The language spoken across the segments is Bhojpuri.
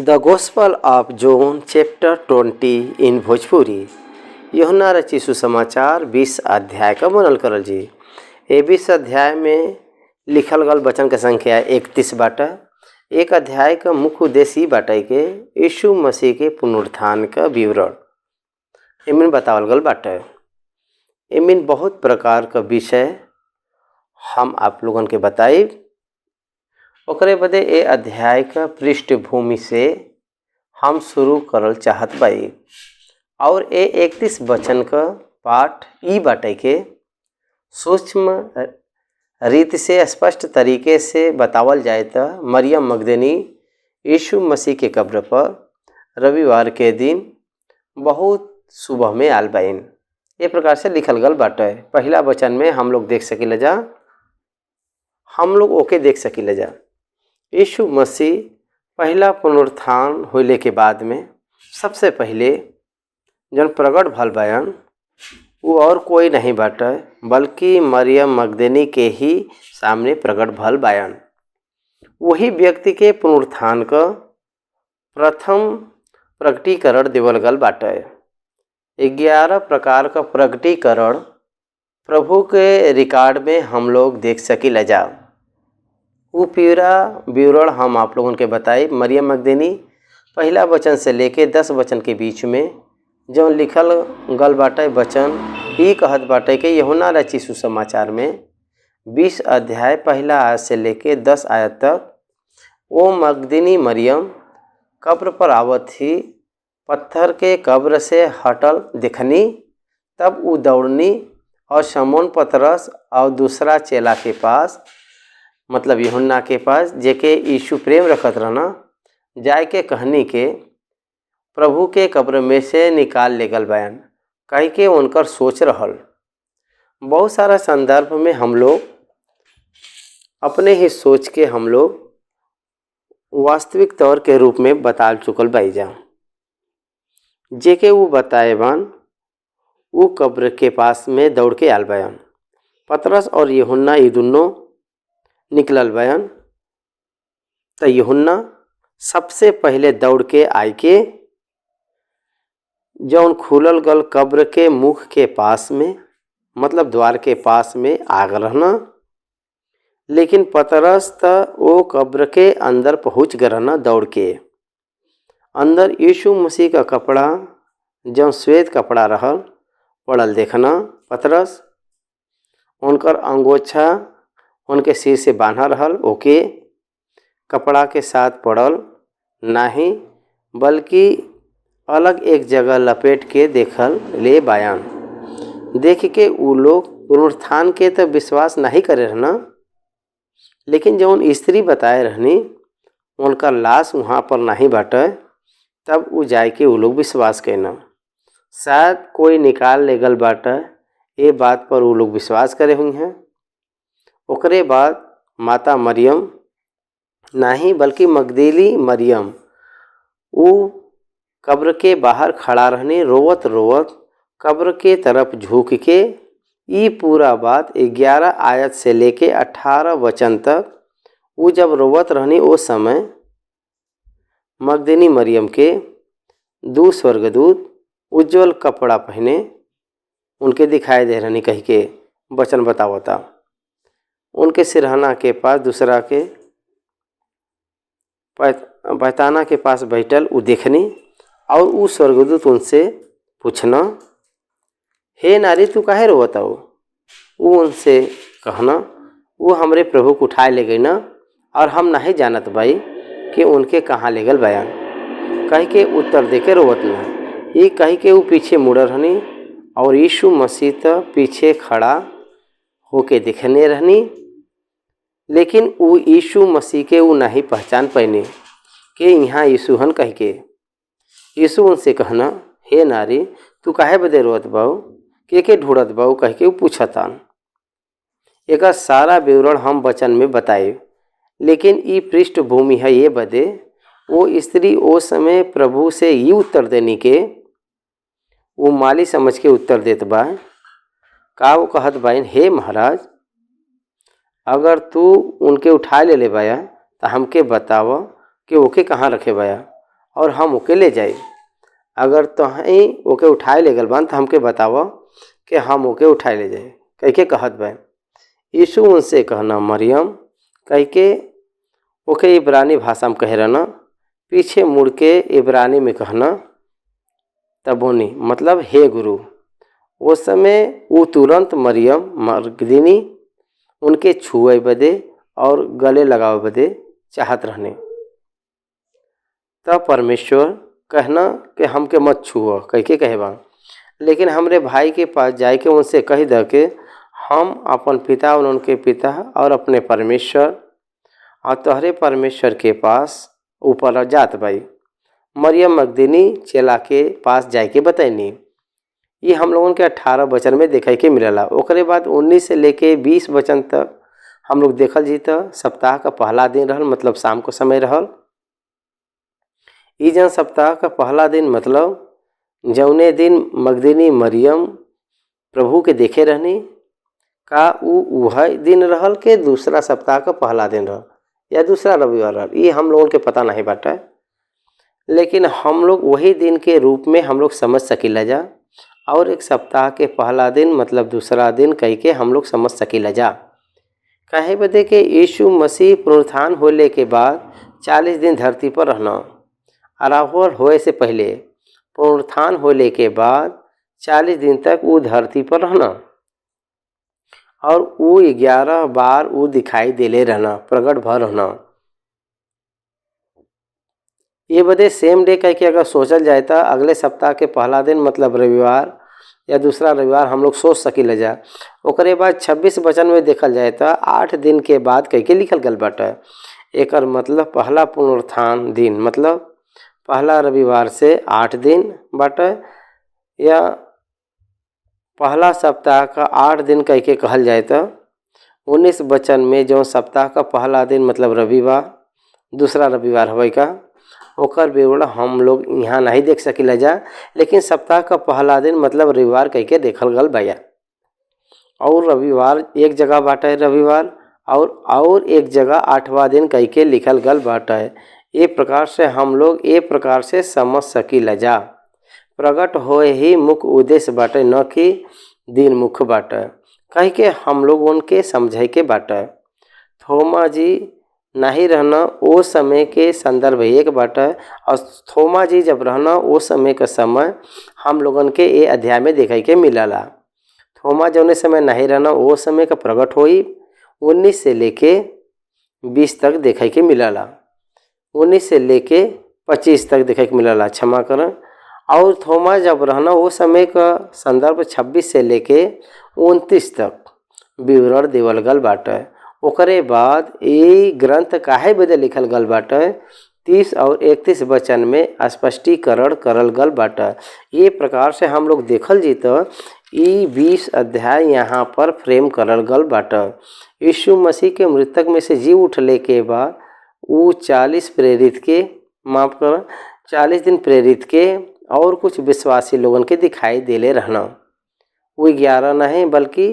The gospel of John chapter 20 इन भोजपुरी। यूहन्ना रची सुसमाचार 20 अध्याय का वर्णन करल जी। ये 20 अध्याय में लिखल गल वचन के संख्या 31 बाटा। एक अध्याय का मुख्य उद्देश्य बाटे के यीशु मसीह के पुनरुत्थान का विवरण एमिन बतावल गल बाटे। एमिन बहुत प्रकार का विषय हम आप लोगन के बताई। ओकरे बदे ए अध्याय का पृष्ठभूमि से हम शुरू करल चाहत बाई और ए 31 वचन का पाठ ई बाटे के सूक्ष्म रीति से स्पष्ट तरीके से बतावल जाए तो मरियम मगदनी यीशु मसीह के कब्र पर रविवार के दिन बहुत सुबह में आल बाइन। ये प्रकार से लिखल गल बाटे। पहला वचन में हम लोग देख सकीले जा, हम लोग ओके देख सकीले जा। यीशु मसीह पहला पुनरुत्थान होने के बाद में सबसे पहले जन प्रकट भल बयान वो और कोई नहीं बाटे बल्कि मरियम मगदनी के ही सामने प्रकट भल बयान। वही व्यक्ति के पुनरुत्थान का प्रथम प्रकटीकरण देवल गल बाटे। 11 प्रकार का प्रकटीकरण प्रभु के रिकॉर्ड में हम लोग देख सकीला जा। वो पूरा विवरण हम आप लोगों के बताई। मरियम मगदनी पहला वचन से लेके 10 वचन के बीच में जो लिखल गल बाटे वचन ही कहत बाटे कि यूहन्ना रची सुसमाचार में 20 अध्याय पहला आयत से लेके 10 आयत तक वो मगदनी मरियम कब्र पर आवत थी। पत्थर के कब्र से हटल दिखनी, तब वो दौड़नी और शमौन पतरस और दूसरा चेला के पास मतलब यूहन्ना के पास जेके यीशु प्रेम रखत रहना जाए के कहनी के प्रभु के कब्र में से निकाल ले गल बयान कही के उनकर सोच रहल। बहुत सारा संदर्भ में हम लोग अपने ही सोच के हम लोग वास्तविक तौर के रूप में बता चुकल बाई जा। जेके वो बताए बान वो कब्र के पास में दौड़ के आल बयान। पतरस और यूहन्ना ये दोनों निकलल बयान। तो यूहन्ना सबसे पहले दौड़ के आए के जौन खुलल गल कब्र के मुख के पास में मतलब द्वार के पास में आग रहना, लेकिन पतरस तो वो कब्र के अंदर पहुंच गए रहना दौड़ के। अंदर यीशु मसीह का कपड़ा जौन श्वेत कपड़ा रहल पड़ल देखना। पतरस उनकर अंगोछा उनके सिर से बांधा रहल, ओके कपड़ा के साथ पड़ल नहीं बल्कि अलग एक जगह लपेट के देखल ले बयान। देख के वो लोग पुनरुत्थान के तो विश्वास नहीं करे रहना, लेकिन जौन स्त्री बताए रहनी उनका लाश वहाँ पर नहीं बाटे, तब वो जाए के वो लोग विश्वास करना शायद कोई निकाल ले गल बाटे। ये बात पर वो लोग विश्वास करे हुई हैं। ओकरे बाद माता मरियम नहीं बल्कि मगदली मरियम वो कब्र के बाहर खड़ा रहने रोवत रोवत कब्र के तरफ झुक के ये पूरा बात 11 आयत से लेके 18 वचन तक वो जब रोवत रहनी उस समय मगदली मरियम के 2 स्वर्गदूत उज्जवल कपड़ा पहने उनके दिखाई दे रहनी कही के वचन बतावता। उनके सिरहाना के पास दूसरा के पैताना के पास बैठल वो देखनी और वो स्वर्गदूत उनसे पूछना, हे नारी तू काहे रोवता हो? वो उनसे कहना वो हमरे प्रभु को उठाए ले गई ना और हम नहीं जानत भाई कि उनके कहाँ ले गल बयान कही के उत्तर दे के रोवत ना। ये कही के वो पीछे मुड़ रहनी और यीशु मसीह तो पीछे खड़ा होके दिखने रहनी, लेकिन वो यीशु मसीह के वो नहीं पहचान पैने कि यहाँ यीशु हन कह के। यीशु उनसे कहना, हे नारी तू काहे बदे रोत बाऊ के ढूंढत बाऊ कह के वो पूछतान। एक सारा विवरण हम वचन में बताए, लेकिन ये पृष्ठभूमि है ये बदे वो स्त्री वो समय प्रभु से ये उत्तर देने के वो माली समझ के उत्तर देत बा का वो कहत बाइन, हे महाराज अगर तू उनके उठा ले बाया तो हमके बताव कि ओके कहाँ रखे बाया और हम ओके ले जाई। अगर तोहई ओके उठाए ले गल बान तो हमके बताव कि हम ओके उठाए ले जाए। कह के कहत बा। यीशु उनसे कहना मरियम कह के ओके इब्रानी भाषा में कह रहना। पीछे मुड़ के इब्रानी में कहना तबोनी मतलब हे गुरु। उस समय वो तुरंत मरियम मगदलीनी उनके छुए बदे और गले लगावे बदे चाहत रहने। तब परमेश्वर कहना कि हमके मत छुओ कह के कहबा, लेकिन हमरे भाई के पास जाए के उनसे कह द के हम अपन पिता और उनके पिता और अपने परमेश्वर और तोहरे परमेश्वर के पास ऊपर जात बाई। मरियम मगदलीनी चेला के पास जाए के बताइनी। ये हम लोगों के 18 वचन में देखे के मिलला। ओकरे बाद 19 से लेके 20 वचन तक हम लोग देखल जी तो सप्ताह का पहला दिन रहल, मतलब शाम को समय रहल। ई जन सप्ताह का पहला दिन मतलब जौने दिन मगदलीनी मरियम प्रभु के देखे रहनी, का वह दिन रहल के दूसरा सप्ताह का पहला दिन रहल या दूसरा रविवार रहल, ये हम लोगों के पता नहीं बाटा। लेकिन हम लोग वही दिन के रूप में हम लोग समझ सकीला जा, और एक सप्ताह के पहला दिन मतलब दूसरा दिन कह के हम लोग समझ सकीला जा। काहे बदे के यीशु मसीह पुनरुत्थान होने के बाद 40 दिन धरती पर रहना। अराहुल होए से पहले पुनरुत्थान होने के बाद 40 दिन तक वो धरती पर रहना, और वो 11 बार वो दिखाई देले रहना, प्रकट भर रहना। ये बदे सेम डे कह के अगर सोचल जाए तो अगले सप्ताह के पहला दिन मतलब रविवार या दूसरा रविवार हम लोग सोच सकीला जा। ओकरे बाद 26 वचन में देखल जाए तो 8 दिन के बाद कह के लिखल गल बाटे। एकर मतलब पहला पुनरुत्थान दिन मतलब पहला रविवार से 8 दिन बाटे, या पहला सप्ताह का 8 दिन कह के कहल जाए तो 19 वचन में जो सप्ताह का पहला दिन मतलब रविवार दूसरा रविवार होई का ओकर विवरण हम लोग यहाँ नहीं देख सकीला जा। लेकिन सप्ताह का पहला दिन मतलब रविवार कह के देखल गल भैया, और रविवार एक जगह बाटे रविवार और एक जगह 8वां दिन कह के लिखल गल बाटे। ये प्रकार से हम लोग ये प्रकार से समझ सकीला जा। प्रकट होए ही मुख्य उद्देश्य बाटे, न कि दिन मुख्य बाटे कह के हम लोग उनके समझे के बाटे। थोमा जी नहीं रहना वो समय के संदर्भ एक बाटे, और थोमा जी जब रहना वो समय का समय हम लोगन के ये अध्याय में देखे के मिलला। थोमा जौने समय नहीं रहना वो समय का प्रकट होई 19 से लेके 20 तक देखे के मिलला, 19 से लेके 25 तक देखे के मिलला, क्षमा करें। और थोमा जब रहना वो समय का संदर्भ 26 से लेके 29 तक विवरण देवल गल बाटे। ओकरे बाद ये ग्रंथ काहे बदे लिखल गल बाटे 30 और 31 वचन में स्पष्टीकरण करल गल बाटे। ये प्रकार से हम लोग देखल जी तो ये 20 अध्याय यहाँ पर फ्रेम करल गल बाटे। यीशु मसीह के मृतक में से जी उठले के बाद वो 40 प्रेरित के माफ कर 40 दिन प्रेरित के और कुछ विश्वासी लोगन के दिखाई देले रहना। वो 11 नहीं बल्कि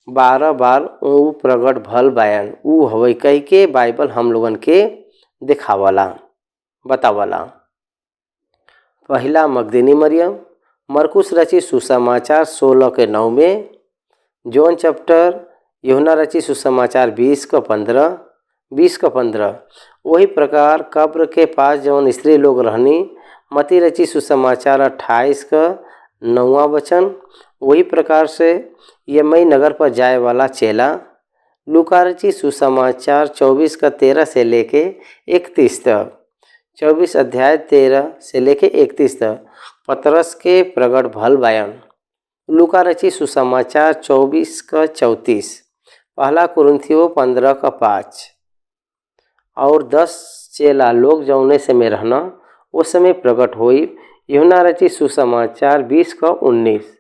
12 बार वो प्रकट भल बयान वो हवई कह के बाइबल हम लोगन के दिखावला बतावला। पहला मगदलीनी मरियम, मरकुस रची सुसमाचार 16 के 9 में, जॉन चैप्टर यूहन्ना रची सुसमाचार 20 का 15। वही प्रकार कब्र के पास जौन स्त्री लोग रहनी, मती रची सुसमाचार 28 का 9वां वचन। वही प्रकार से यमई नगर पर जाए वाला चेला, लूका रची सुसमाचार 24 का 13 से लेके 31 तक, 24 अध्याय 13 से लेके 31 तक। पतरस के प्रगट भल बयान, लूका रची सुसमाचार 24 का 34, पहला कुरिन्थियों 15 का 5, और 10 चेला लोग जौने से में रहना उस समय प्रकट हुई, यूहन्ना रची सुसमाचार 20 का 19।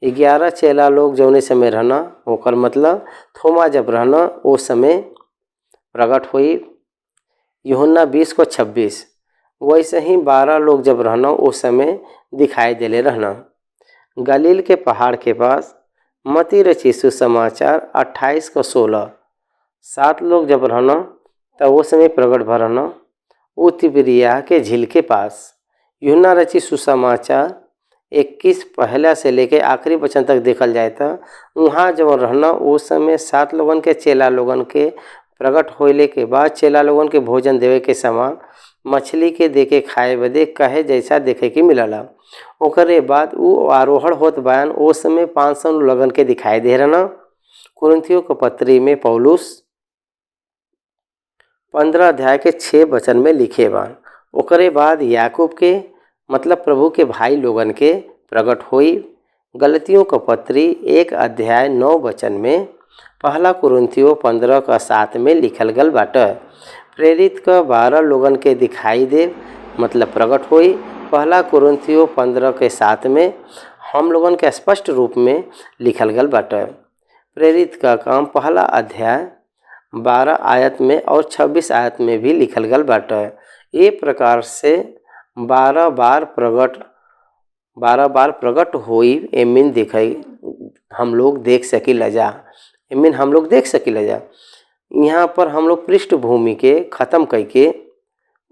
11 चेला लोग जौने समय रहना ओकर मतलब थोमा जब रहना वो समय प्रकट हुई, यूहन्ना 20 को 26। वैसे ही 12 लोग जब रहना उस समय दिखाई देले रहना। गलील के पहाड़ के पास मती रची सुसमाचार 28 को 16। 7 लोग जब रहना तब वो समय प्रकट भर रहना वो तिबिरिया के झील के पास। यूहन्ना रचित सुसमाचार 21 पहला से लेके आखिरी वचन तक देखल जाए तो वहाँ जब रहना उस समय 7 लोगन के चेला लोगन के प्रकट होइले के बाद चेला लोगन के भोजन देवे के समान मछली के देके खाए बदे कहे जैसा देखे के मिलला। ओकरे बाद वो आरोहण होत बयान उस समय 500 लोगन के दिखाई दे रहना। कुरिन्थियों के पत्री में पौलुस 15 अध्याय के 6 वचन में लिखे बान। ओकरे बाद याकूब के मतलब प्रभु के भाई लोगन के प्रकट हुई। गलतियों का पत्री 1 अध्याय 9 वचन में, पहला कुरिन्थियों 15 का 7 में लिखल गल बाटे। प्रेरित का 12 लोगन के दिखाई दे मतलब प्रकट हुई। पहला कुरिन्थियों 15 के 7 में हम लोगन के स्पष्ट रूप में लिखल गल बाटे। प्रेरित का काम पहला अध्याय 12 आयत में और 26 आयत में भी लिखल गल बाटे। ये प्रकार से 12 बार प्रकट हुई एमिन दिखाई हम लोग देख सकीला जा। एमिन हम लोग देख सकीला जा। यहाँ पर हम लोग पृष्ठभूमि के ख़त्म करके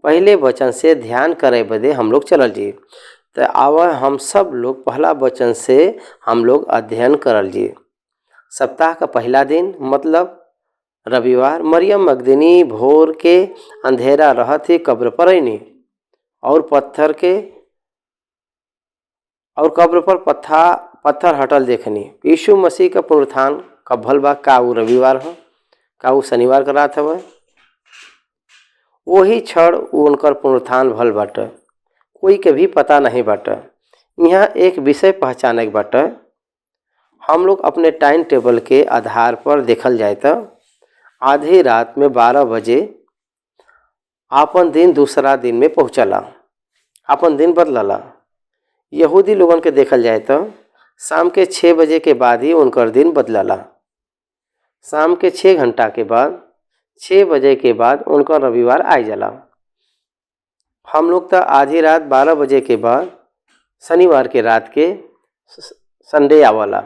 पहले वचन से ध्यान करे बदे हम लोग चलल जी। तो आवा हम सब लोग पहला वचन से हम लोग अध्ययन करल जी। सप्ताह का पहला दिन मतलब रविवार, मरियम मगदनी भोर के अंधेरा रहत ही कब्र पर अइनी और कब्र पर पत्थर हटल देखनी। यीशु मसीह का पुनरुत्थान कब भल बा? का उ रविवार हो? का उ शनिवार का रात हवे? वही क्षण उनकर पुनरुत्थान भल बाटे। कोई के भी पता नहीं बाटे। यहाँ एक विषय पहचाने के बाटे। हम लोग अपने टाइम टेबल के आधार पर देखल जाए तो आधी रात में 12 बजे आपन दिन दूसरा दिन में पहुँचला, आपन दिन बदलला। यहूदी लोगन के देखल जाए तो शाम के 6 बजे के बाद ही उनकर दिन बदलला। शाम के 6 घंटा के बाद 6 बजे के बाद उनका रविवार आ जाला। हम लोग तो आधी रात 12 बजे के बाद शनिवार के रात के संडे आवला।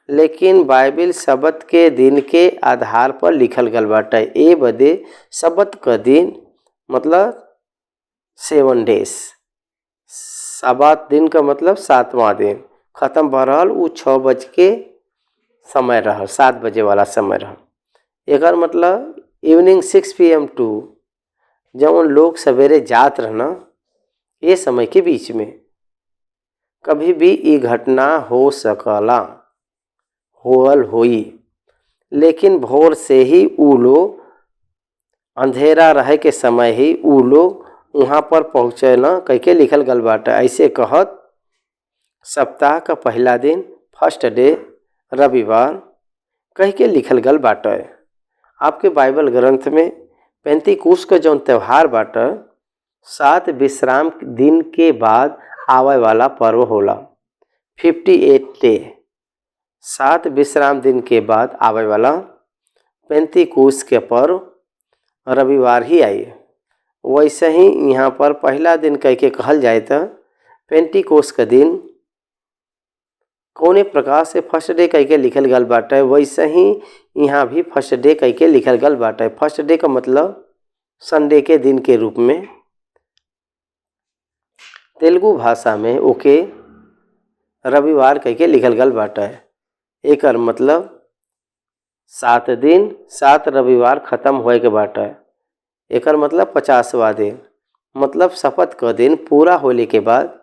लेकिन बाइबिल सबत के दिन के आधार पर लिखल गल बाटे। ए बदे सबत का दिन मतलब 7 डेज, सात दिन का मतलब 7वां दिन ख़त्म भ रहल। उ 6 बज के समय रहल, 7 बजे वाला समय रहल। एकर मतलब इवनिंग 6 PM टू जौन लोग सवेरे जात रहना ये समय के बीच में कभी भी ये घटना हो सकला, होल होई। लेकिन भोर से ही उ लोग अंधेरा रहे के समय ही उ लोग वहाँ पर पहुँचे न कह के लिखल गल बाटे। ऐसे कहत सप्ताह का पहला दिन फर्स्ट डे रविवार कह के लिखल गल बाटे। आपके बाइबल ग्रंथ में पेंतीकोस का जौन त्यौहार बाटे 7 विश्राम दिन के बाद आवे वाला पर्व होला। 58 डे 7 विश्राम दिन के बाद आवे वाला पेंतीकोस के पर्व रविवार ही आई। वैसे ही यहाँ पर पहला दिन कह के कहल जाए तो पेंतीकोस का दिन कौने प्रकार से फर्स्ट डे कह के लिखल गल बाटे। वैसे ही यहाँ भी फर्स्ट डे कह के लिखल गल बाटे। फर्स्ट डे का मतलब संडे के दिन के रूप में तेलुगु भाषा में ओके रविवार कह के लिखल गल बाटे। एकर मतलब 7 दिन 7 रविवार ख़त्म होए के बाटे। एकर मतलब 50वां दिन मतलब शपथ का दिन पूरा होने के बाद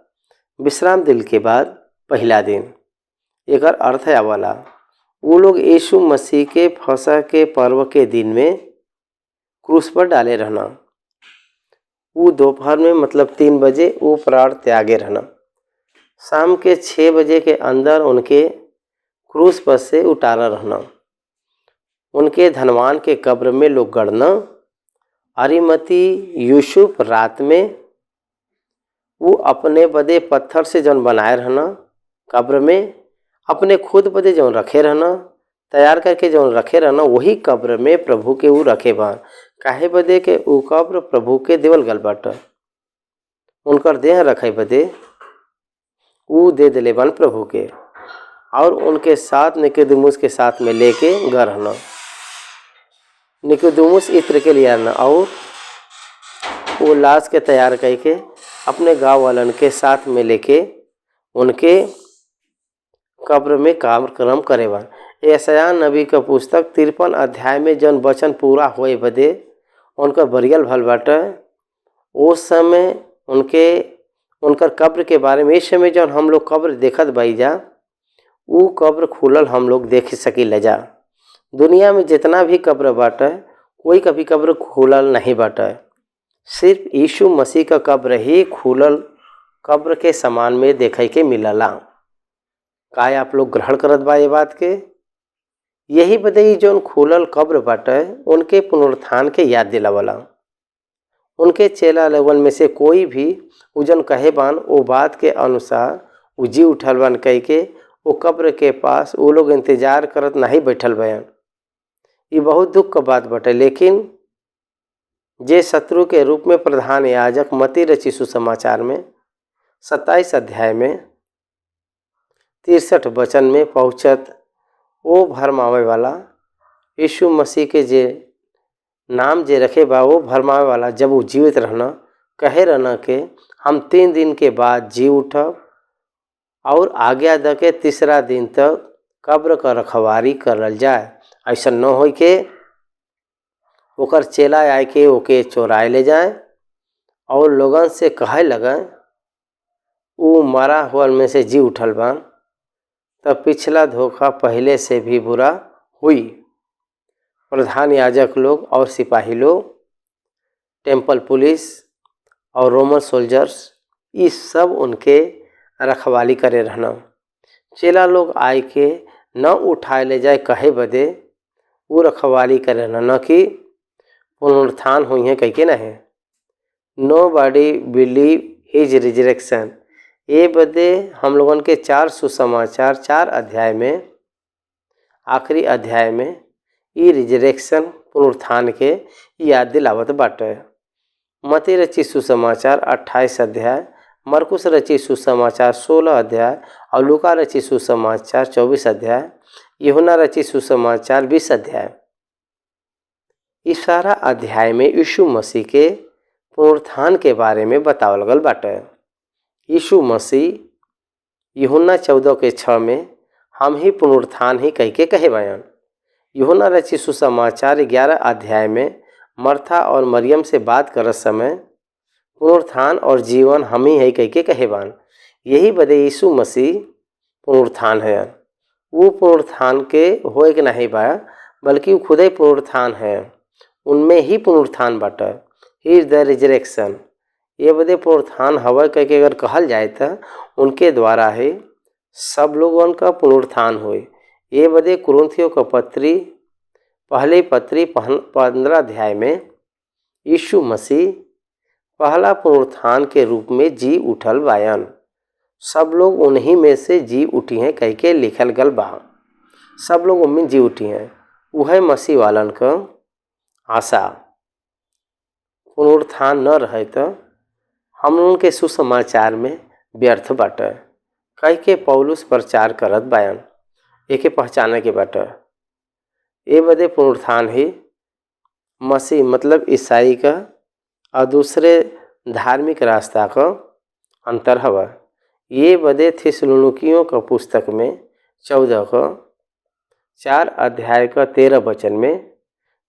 विश्राम दिन के बाद पहला दिन। एकर अर्थ है वाला वो लोग यीशु मसीह के फसह के पर्व के दिन में क्रूस पर डाले रहना। वो दोपहर में मतलब 3 बजे वो प्राण त्यागे रहना। शाम के 6 बजे के अंदर उनके क्रूस पर से उतारा रहना। उनके धनवान के कब्र में लोग गड़ना। अरिमती यूसुफ रात में वो अपने बदे पत्थर से जौन बनाए रहना कब्र में अपने खुद बदे जौन रखे रहना तैयार करके जौन रखे रहना वही कब्र में प्रभु के वो रखे बान। काहे बदे के वो कब्र प्रभु के देवल गल बाटे। उनकर देह रखे बदे वो दे दिले बान प्रभु के और उनके साथ निकोदेमुस के साथ में लेके गए रहना। निकोदेमुस इत्र के लिए आना और वो लाश के तैयार करके अपने गांव वालन के साथ में लेके उनके कब्र में कार्यक्रम करेबा। यशायाह नबी का पुस्तक 53 अध्याय में जौन वचन पूरा होए बदे उनका बरियल भल बाटे, उस समय उनकर कब्र के बारे में इस समय जौन हम लोग कब्र देखत बाई जा, ऊ कब्र खुलल हम लोग देख सकी जा। दुनिया में जितना भी कब्र बाटे कोई कभी कब्र खुलल नहीं बाटे, सिर्फ यीशु मसीह का कब्र ही खुलल कब्र के समान में देखे के मिलला। काय आप लोग ग्रहण करत बा ये बात के? यही बदई जौन खुलल कब्र बाटे उनके पुनरुत्थान के याद दिलावला। उनके चेला लोगन में से कोई भी उजन कहे बान वो बात के अनुसार उ जी उठल बान कह के वो कब्र के पास वो लोग इंतजार करत नहीं बैठल बयान। ये बहुत दुख का बात बाटे, लेकिन जे शत्रु के रूप में प्रधान याजक मत्ती रची सुसमाचार में 27 अध्याय में 63 वचन में पहुँचत वो भरमावे वाला यीशु मसीह के जे नाम जे रखे बा वो भरमावे वाला जब वो जीवित रहना कहे रहना के हम 3 दिन के बाद जी उठब और आज्ञा द के तीसरा दिन तक कब्र का रखवारी करल जाए। ऐसा न हो के ओकर चेला आए के ओके चोराए ले जाए और लोगन से कहे लगे वो मरा हुआ में से जी उठल बान, तब पिछला धोखा पहले से भी बुरा हुई। प्रधान याजक लोग और सिपाही लोग, टेम्पल पुलिस और रोमन सोल्जर्स ये सब उनके रखवाली करे रहना। चेला लोग आए के न उठाए ले जाए कहे बदे वो रखवाली करे रहना, न कि पुनरुत्थान हुई है कह के नहीं। Know body believe his resurrection, ये बदे हम लोगन के 4 सुसमाचार 4 अध्याय में आखिरी अध्याय में ये रिजरेक्शन पुनरुत्थान के याद दिलावत बाटे। मत्ती रची सुसमाचार 28 अध्याय, मरकुस रची सुसमाचार 16 अध्याय और लूका रची सुसमाचार 24 अध्याय, यूहन्ना रची सुसमाचार 20 अध्याय। इस सारा अध्याय में यीशु मसीह के पुनरुत्थान के बारे में बतावल गल बाटे। यीशु मसीह यूहन्ना 14:6 में हम ही पुनरुत्थान ही कह के कहे बयान। यूहन्ना रची सुसमाचार 11 अध्याय में मर्था और मरियम से बात करत समय पुनरुत्थान और जीवन हम ही है कह के कहे बान। यही बदे यीशु मसीह पुनरुत्थान है। वो पुनरुत्थान के होए के नहीं बा, बल्कि वो खुद ही पुनरुत्थान है। उनमें ही पुनरुत्थान बाटे। He is the resurrection. ये बदे पुनरुत्थान हवा कह के अगर कहल जाए तो उनके द्वारा ही सब लोगों का पुनरुत्थान हुए। ये बदे कुरिन्थियों का पत्री पहली पत्री 15 अध्याय में यीशु मसीह पहला पुनरुत्थान के रूप में जी उठल बायन। सब लोग उन्हीं में से जी उठी हैं कह के लिखल गल बा। सब लोग उनमें जी उठी हैं। वह मसीह वालन का आशा पुनरुत्थान न रहे तो हम उनके सुसमाचार में व्यर्थ बाटे कह के पौलुस प्रचार करत बायन। एके पहचाने के बाटे। ये बदे पुनरुत्थान ही मसीह मतलब ईसाई का और दूसरे धार्मिक रास्ता का अंतर हवा। ये बदे थिस्सलुनीकियों का पुस्तक में 4 अध्याय का 13 वचन में,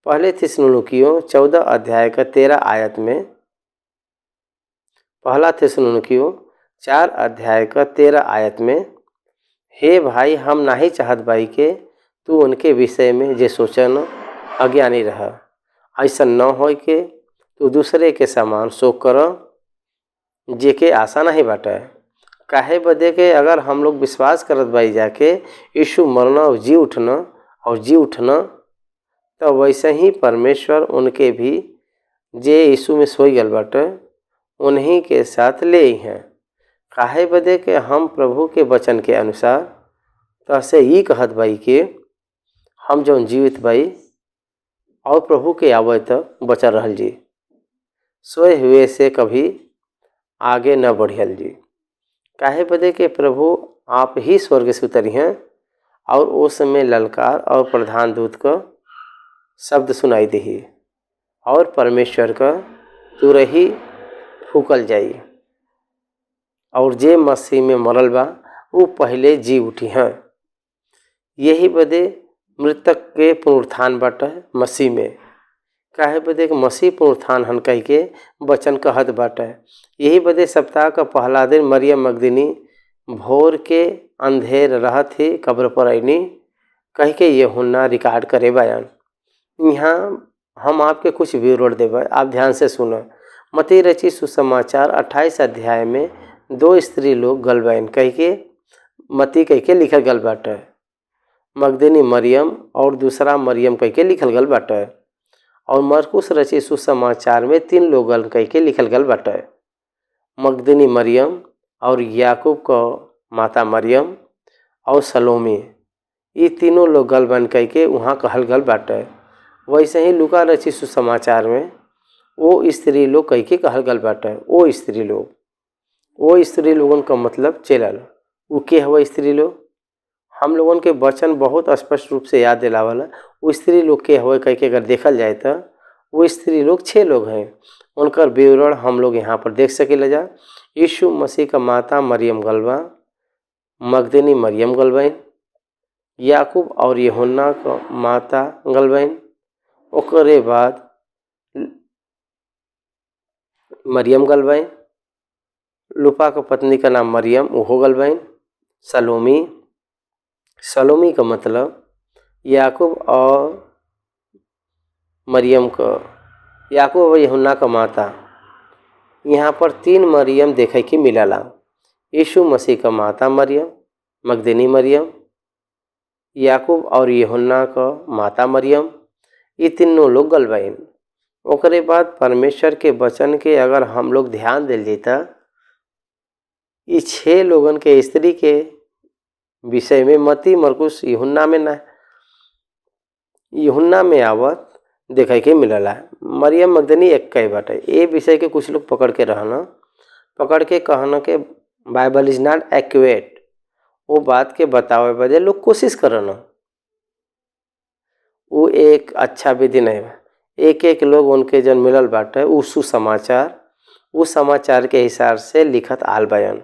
पहले थिस्सलुनीकियों 14 अध्याय का 13 आयत में, पहला थिस्सलुनीकियों 4 अध्याय का 13 आयत में, हे भाई हम नहीं चाहत भाई के तू उनके विषय में जे सोचन अज्ञानी रह। ऐसा न हो के तू दूसरे के समान शोक कर जे के आशा नहीं बाटे। काहे बदे के अगर हम लोग विश्वास करत भाई जाके यीशु मरना और जी उठना तो वैसे ही परमेश्वर उनके भी जे यीशु में सोई गल बाटे उन्हीं के साथ ले हैं। काहे बदे के हम प्रभु के वचन के अनुसार तो ऐसे ही कहत भाई कि हम जौन जीवित भाई और प्रभु के आवे तक बचल रहल जी, सोए हुए से कभी आगे न बढ़ियल जी। काहे बदे के प्रभु आप ही स्वर्ग से उतरी हैं और उस समय ललकार और प्रधान दूत का शब्द सुनाई दे और परमेश्वर का तुरही फूकल जाई और जे मसीह में मरल बा वो पहले जी उठी हैं। यही बदे मृतक के पुनरुत्थान बाटे मसीह में। काहे बदे कि मसीह पुनरुत्थान हन कह के वचन कहत बाटे। यही बदे सप्ताह का पहला दिन मरियम मगदली भोर के अंधेर रहत ही कब्र पर आईनी कह के यूहन्ना रिकॉर्ड करे बयान। यहाँ हम आपके कुछ विवरण देवे, आप ध्यान से सुनो। मत्ती रचित सुसमाचार 28 अध्याय में 2 स्त्री लोग गलबैन कह के मत्ती कह के लिखल गल बाटे। मगदली मरियम और दूसरा मरियम कह के लिखल गल बाटे। और मरकुस रचित सुसमाचार में 3 लोगन कह के लिखल गल बाटे। मगदली मरियम और याकूब का माता मरियम और सलोमी, ये तीनों लोग गलबन कह के वहाँ कहल गल बाटे। वैसे ही लूका रचित सुसमाचार में वो स्त्री लोग कह के कहल गल बाटे। वो स्त्री लोगन का मतलब चेलल। वो के हवा स्त्री लोग? हम लोगन के वचन बहुत स्पष्ट रूप से याद दिलावला। वो स्त्री लोग के हवा कह के अगर देखल जाए तो वो स्त्री लोग 6 लोग हैं। उनका विवरण हम लोग यहाँ पर देख सके जा। यीशु मसीह का माता मरियम गलबा, मगदली मरियम गलबैन, याकूब और यूहन्ना का माता गलबैन, ओकरे बाद मरियम गलबैन, लूका का पत्नी का नाम मरियम वो गलबैन, सलोमी का मतलब याकूब और मरियम का, याकूब और यूहन्ना का माता। यहाँ पर 3 मरियम देखे की मिलला। यीशु मसीह का माता मरियम, मगदली मरियम, याकूब और यूहन्ना का माता मरियम, ये तीनों लोग गलबैन। ओकरे बाद परमेश्वर के वचन के अगर हम लोग ध्यान दिल देता, ये 6 लोगन के स्त्री के विषय में मत्ती मरकुस यूहन्ना में आवत देखे के मिलला। मरियम मगदली एक कई बाटे। ये विषय के कुछ लोग पकड़ के कहना के बाइबल इज नॉट एक्यूरेट। वो बात के बतावे बदे लोग कोशिश करना। वो एक अच्छा विधि नहीं है। एक लोग उनके जन मिलल बाटे वो समाचार के हिसाब से लिखत आल बयान।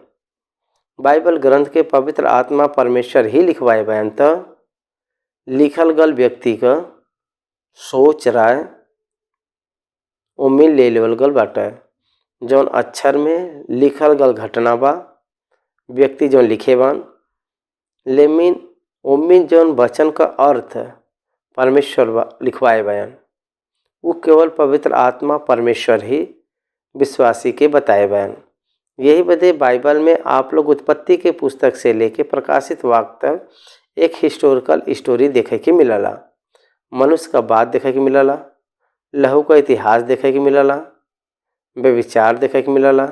बाइबल ग्रंथ के पवित्र आत्मा परमेश्वर ही लिखवाए बयान। तो लिखल गल व्यक्ति का सोच राय उम्मीद ले लेवल गल बाटे। जौन अक्षर में लिखल गल घटना बा व्यक्ति जौन लिखे बान, लेकिन उम्मीद जौन वचन का अर्थ परमेश्वर लिखवाए बयान। वो केवल पवित्र आत्मा परमेश्वर ही विश्वासी के बताए बयान। यही वजह बाइबल में आप लोग उत्पत्ति के पुस्तक से लेके प्रकाशित वाक्य तक एक हिस्टोरिकल स्टोरी देखे के मिलला। मनुष्य का बात देखे के मिलला, लहू का इतिहास देखे के मिलला, व्यभिचार देखे के मिलला,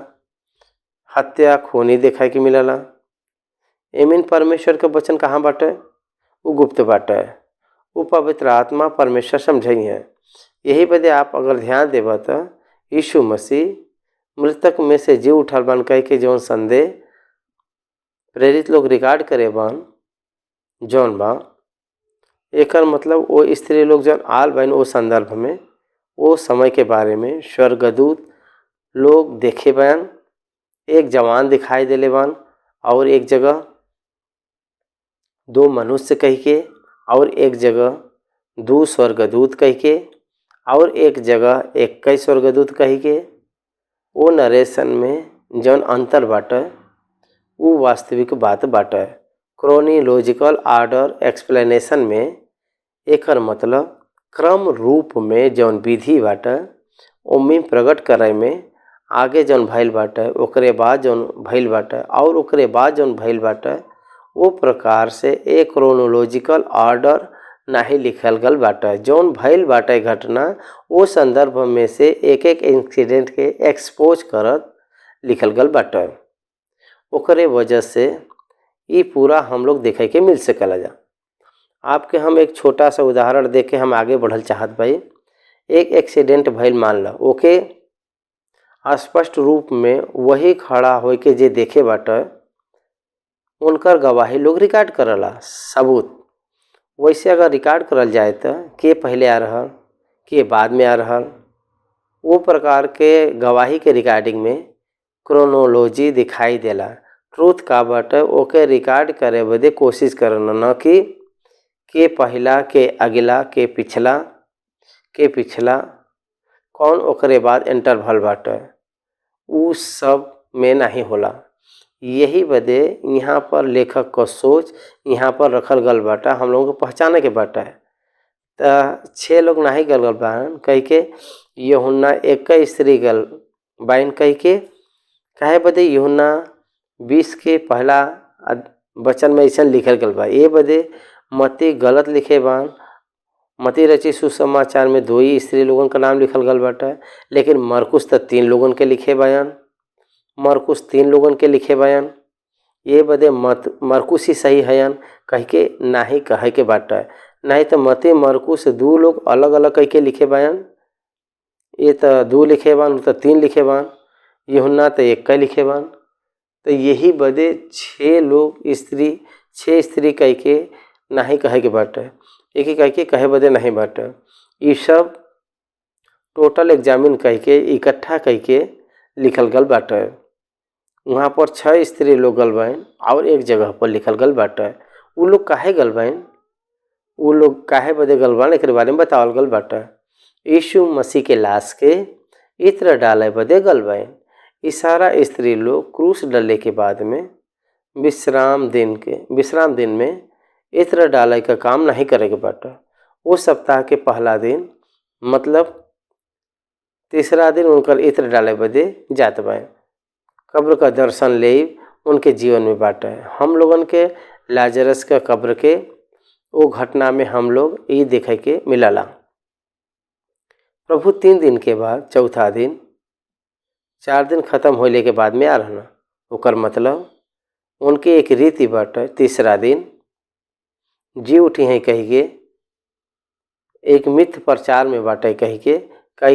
हत्या खूनी देखे के मिलला। एमिन परमेश्वर के वचन कहाँ बाटे? वो गुप्त बाटे। वो पवित्र आत्मा परमेश्वर समझाई है। यही वजह आप अगर ध्यान देबा तो यीशु मसीह मृतक में से जी उठल बन कह के जौन संदेह प्रेरित लोग रिकॉर्ड करे बन जौन बा, एकर मतलब वो स्त्री लोग जौन आल बन वो संदर्भ में वो समय के बारे में स्वर्गदूत लोग देखे बयान। एक जवान दिखाई देले बन और एक जगह 2 मनुष्य कह के, और एक जगह 2 स्वर्गदूत कह के, और एक जगह 21 स्वर्गदूत कह के। वो नरेशन में जौन अंतर बाटे वो वास्तविक बात बाटे। क्रोनोलॉजिकल ऑर्डर एक्सप्लेनेशन में एकर मतलब क्रम रूप में जौन विधि बाटे ओमे प्रकट करे में आगे जौन भइल बाटे ओकरे बाद जौन भइल बाटे और ओकरे बाद जौन भइल बाटे वो प्रकार से एक क्रोनोलॉजिकल ऑर्डर नहीं लिखल गल बाटे। जौन भइल बाटे घटना वो संदर्भ में से एक इंसिडेंट के एक्सपोज करत लिखल गल बाटे। ओकरे वजह से ये पूरा हम लोग देखे के मिल सकला जा। आपके हम एक छोटा सा उदाहरण दे के हम आगे बढ़ल चाहत भाई। एक एक्सीडेंट भइल मान ला, ओके स्पष्ट रूप में वही खड़ा होके के जे देखे बाटे उनकर गवाही लोग रिकॉर्ड करला सबूत। वैसे अगर रिकॉर्ड करल जाए तो के पहले आ रहा के बाद में आ रहा वो प्रकार के गवाही के रिकॉर्डिंग में क्रोनोलॉजी दिखाई देला। ट्रूथ का बाटे ओके रिकॉर्ड करे बदे कोशिश करना, न कि के पहला के अगला के पिछला कौन ओकरे बाद इंटरवल बाटे, उ सब में नहीं होला। यही बदे यहाँ पर लेखक को सोच यहाँ पर रखल गल बाटा, हम लोगों को पहचाने के बाटा है। तो 6 लोग नहीं गल बान कह के यूहन्ना 21 स्त्री गल बाइन कह के काहे बदे यूहन्ना 20 के पहला वचन में ऐसा लिखल गल बा। ये बदे मती गलत लिखे बान। मती रची सुसमाचार में 2 ही स्त्री लोगन का नाम लिखल गल बाटा, लेकिन मरकुस तो 3 लोगन के लिखे बयान। मरकुस 3 लोगन के लिखे बयान। ये बदे मरकुस ही सही हयन कह के नाही कहे के बाटा, नहीं तो मती मरकुस 2 लोग अलग अलग कह के लिखे बयान। ये तो 2 लिखे बान, तो 3 लिखे बान। यूहन्ना तो 1 का लिखे बान। तो यही बदे 6 स्त्री कह के नहीं कहे के बाटा, एक ही कह के कहे बदे नहीं बाटा। ये सब टोटल एग्जामिन कह के इकट्ठा कह के लिखल गल बाटा। वहाँ पर 6 स्त्री लोग गल बाइन और एक जगह पर लिखल गल बाटा। वो लोग काहे गल बाइन, वो लोग काहे बदे गल बाइन एक बारे में बतावल गल बाटा। यीशु मसीह के लाश के इत्र डाले बदे गल बाइन। ये सारा स्त्री लोग क्रूस डले के बाद में विश्राम दिन में इत्र डाले का काम नहीं करेगा बाटा। वो सप्ताह के पहला दिन मतलब तीसरा दिन उनकर इत्र डाले बदे जात बाइन। कब्र का दर्शन ले उनके जीवन में बाटा है। हम लोगन के लाजरस का कब्र के वो घटना में हम लोग ये देखे के मिलला। प्रभु 3 दिन के बाद चौथा दिन 4 दिन खत्म होने के बाद में आ रहना। ओकर मतलब उनके एक रीति बाटे तीसरा दिन जी उठी हैं कह के एक मिथ्य प्रचार में बाटे कह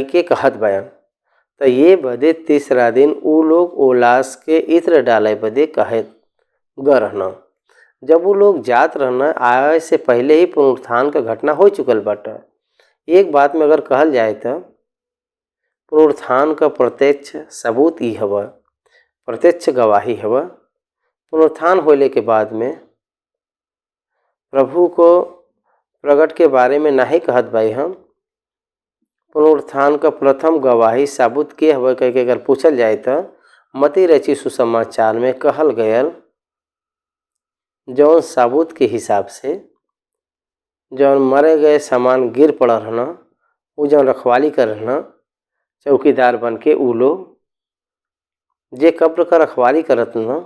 के कहत बयान। तो ये बदे तीसरा दिन वो लोग ओ लाश के इत्र डाले बदे कहे ग रहना। जब वो लोग जात रहना आए से पहले ही पुनरुत्थान का घटना हो चुकल बाटा। एक बात में अगर कहल जाए तो पुनरुत्थान का प्रत्यक्ष सबूत ही हवा, प्रत्यक्ष गवाही हवा। पुनरुत्थान होने के बाद में प्रभु को प्रगट के बारे में नहीं कहत भाई। हम पुनरुत्थान का प्रथम गवाही साबुत के हवा कह के अगर पूछल जाए तो मती रची सुसमाचार में कहल गयल जौन साबुत के हिसाब से जौन मरे गए सामान गिर पड़ रहना, वो जौन रखवाली कर रहना चौकीदार बन के उ लोग जे कब्र का रखवाली करत न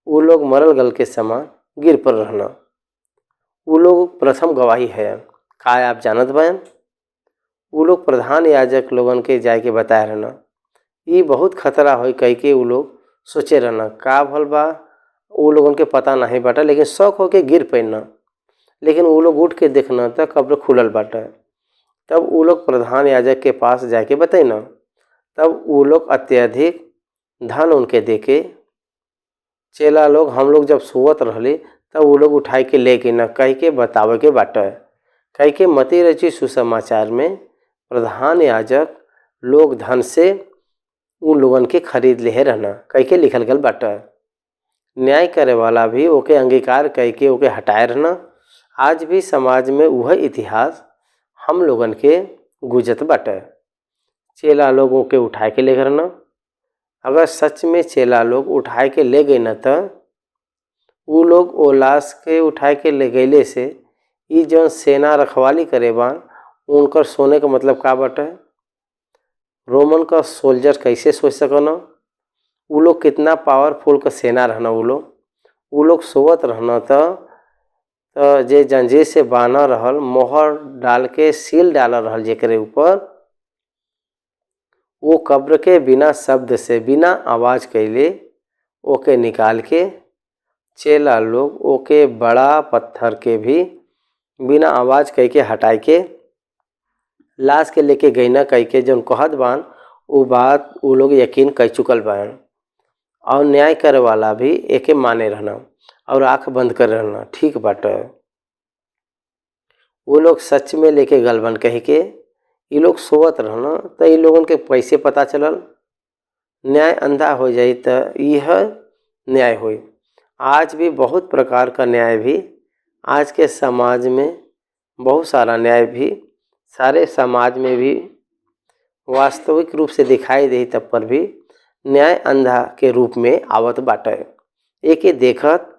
वो लोग मरल गल के सामान गिर पड़ रहना, वो लोग प्रथम गवाही है। का आप जानत बयान वो लोग प्रधान याजक लोगन के जाए के बताए रहना। ये बहुत खतरा हो कह के वो लोग सोचे रहना का भल बा, वो लोगन के पता नहीं बाटा, लेकिन शौक हो के गिर पैना। लेकिन वो लोग उठ के देखना तो कब्र खुलल बाटा। तब वो लोग प्रधान याजक के पास जाके बताइना। तब वो लोग अत्यधिक धन उनके देके चेला लोग हम लोग जब सोवत रहले तब वो लोग उठाई के ले गए न कह के बतावे के बाटा। कह के मती रची सुसमाचार में प्रधान याजक लोग धन से उन लोगन के खरीद ले रहना कह के लिखल गल बाटा। न्याय करे वाला भी ओके अंगीकार कह के ओके हटाए रहना। आज भी समाज में वह इतिहास हम लोगन के गुजत बाटा। चेला लोगों के उठाए के ले रहना। अगर सच में चेला लोग उठाए के ले गए न तो वो लोग ओ लाश के उठाए के ले गईले से ये जौन सेना रखवाली करे बान उनकर सोने का मतलब का बाटा। रोमन का सोल्जर कैसे सोच सकना, वो लोग कितना पावरफुल का सेना रहना। वो लोग सोवत रहना तो जे जंजीर से बांधा रहल मोहर डाल के सील डाल रहल जेकरे ऊपर वो कब्र के बिना शब्द से बिना आवाज़ कैले ओके निकाल के चेला लोग ओके बड़ा पत्थर के भी बिना आवाज़ कह के हटाए के लाश के लेके गई ना कह के जौन कहत बान वो बात वो लोग यकीन कर चुकल बान। और न्याय करे वाला भी एके माने रहना और आँख बंद कर रहना ठीक बाटा। वो लोग सच में लेके गलबन कह के ये लोग सोवत रहना तो ये लोगन के कैसे पता चलल? न्याय अंधा हो जाई तो यह न्याय होई। आज भी बहुत प्रकार का न्याय भी आज के समाज में, बहुत सारा न्याय भी सारे समाज में भी वास्तविक रूप से दिखाई दे, तब पर भी न्याय अंधा के रूप में आवत बाटे। एके देखत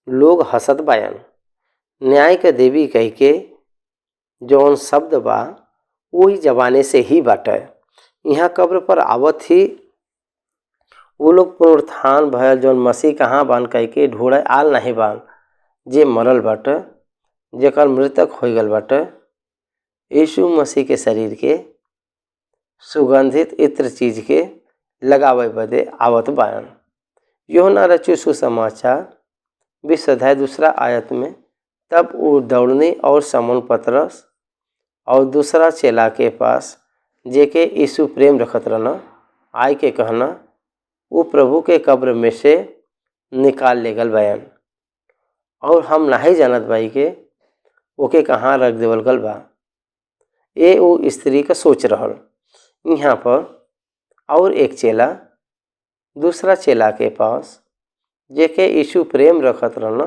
लोग हंसत बायन। न्याय के देवी कह के जौन शब्द बा वही जमाने से ही बाटे। यहाँ कब्र पर आवत ही वो लोग पुनरुत्थान भयल जौन मसीह कहाँ बान कह के ढूंढे आल नहीं बान। जे मरल बाटे, जेकर मृतक हो गल बाटे, यीशु मसीह के शरीर के सुगंधित इत्र चीज के लगावे बदे आवत बायन। यूहन्ना रचित सुसमाचार 20 अध्याय 2 आयत में तब वो दौड़नी और समौन पतरस और दूसरा चेला के पास जेके यीशु प्रेम रखत रहना आय के कहना वो प्रभु के कब्र में से निकाल ले गल बयान और हम नहीं जानत भाई के ओके कहाँ रख देवल गल बा। ये वो स्त्री का सोच रहल। यहाँ पर और एक चेला दूसरा चेला के पास जेके यीशु प्रेम रखत रहना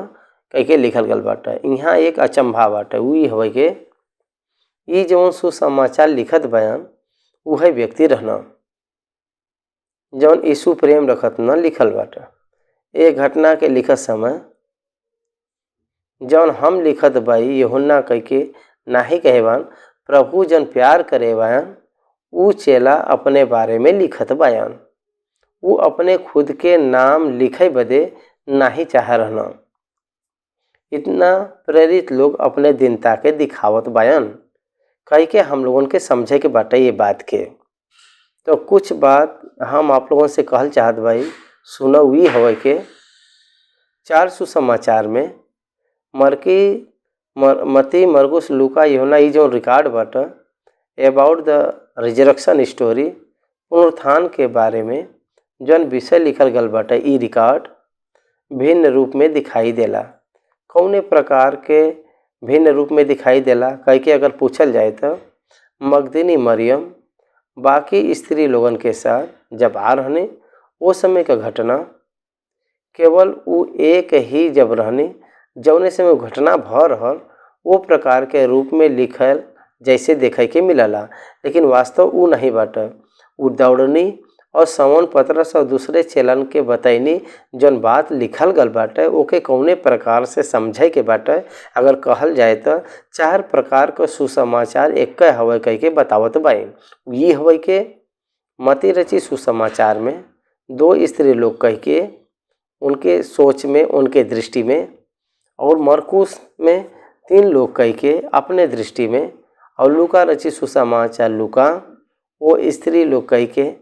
कह के लिखल गल बाटे। यहाँ एक अचंभा बाटे। वही हवे के ये जौन सुसमाचार लिखत बयान वह व्यक्ति रहना जौन यीशु प्रेम रखत न लिखल बाटे। ये घटना के लिखत समय जौन हम लिखत बाई यूहन्ना कह के नाही कहेबान, प्रभु जन प्यार करे बायन वो चेला अपने बारे में लिखत बायन। वो अपने खुद के नाम लिखे बदे नहीं चाह रहना। इतना प्रेरित लोग अपने दीनता के दिखावत बायन कह के हम लोगों के समझे के बाटे। ये बात के तो कुछ बात हम आप लोगों से कहल चाहत भाई सुनो। हुई हवे के 4 सुसमाचार में मती, मरकुस, लूका, यूहन्ना ये जो रिकॉर्ड बाटे अबाउट द रिजरेक्शन स्टोरी, पुनरुत्थान के बारे में जौन विषय लिखल गल बाटे, ई रिकॉर्ड भिन्न रूप में दिखाई देला। कौने प्रकार के भिन्न रूप में दिखाई देला कह के अगर पूछल जाए तो मगदली मरियम बाकी स्त्री लोगन के साथ जब आ रहने वो समय का घटना केवल वो एक ही जब रहने जौने समय घटना भ रहल वो प्रकार के रूप में लिखल जैसे देखे के मिलला, लेकिन वास्तव वो नहीं बाटे। वो दौड़नी और समौन पतरस और दूसरे चेलन के बतैनी जौन बात लिखल गल बाटे ओके कौने प्रकार से समझे के बाटे। अगर कहल जाए तो 4 प्रकार के सुसमाचार एक हवे कह के बतावत बाई। ये हवे के मती रची सुसमाचार में 2 स्त्री लोग कह के उनके सोच में, उनके दृष्टि में, और मरकुस में 3 लोग कह के अपने दृष्टि में, और लूका रची सुसमाचार लूका वो स्त्री लोग कह के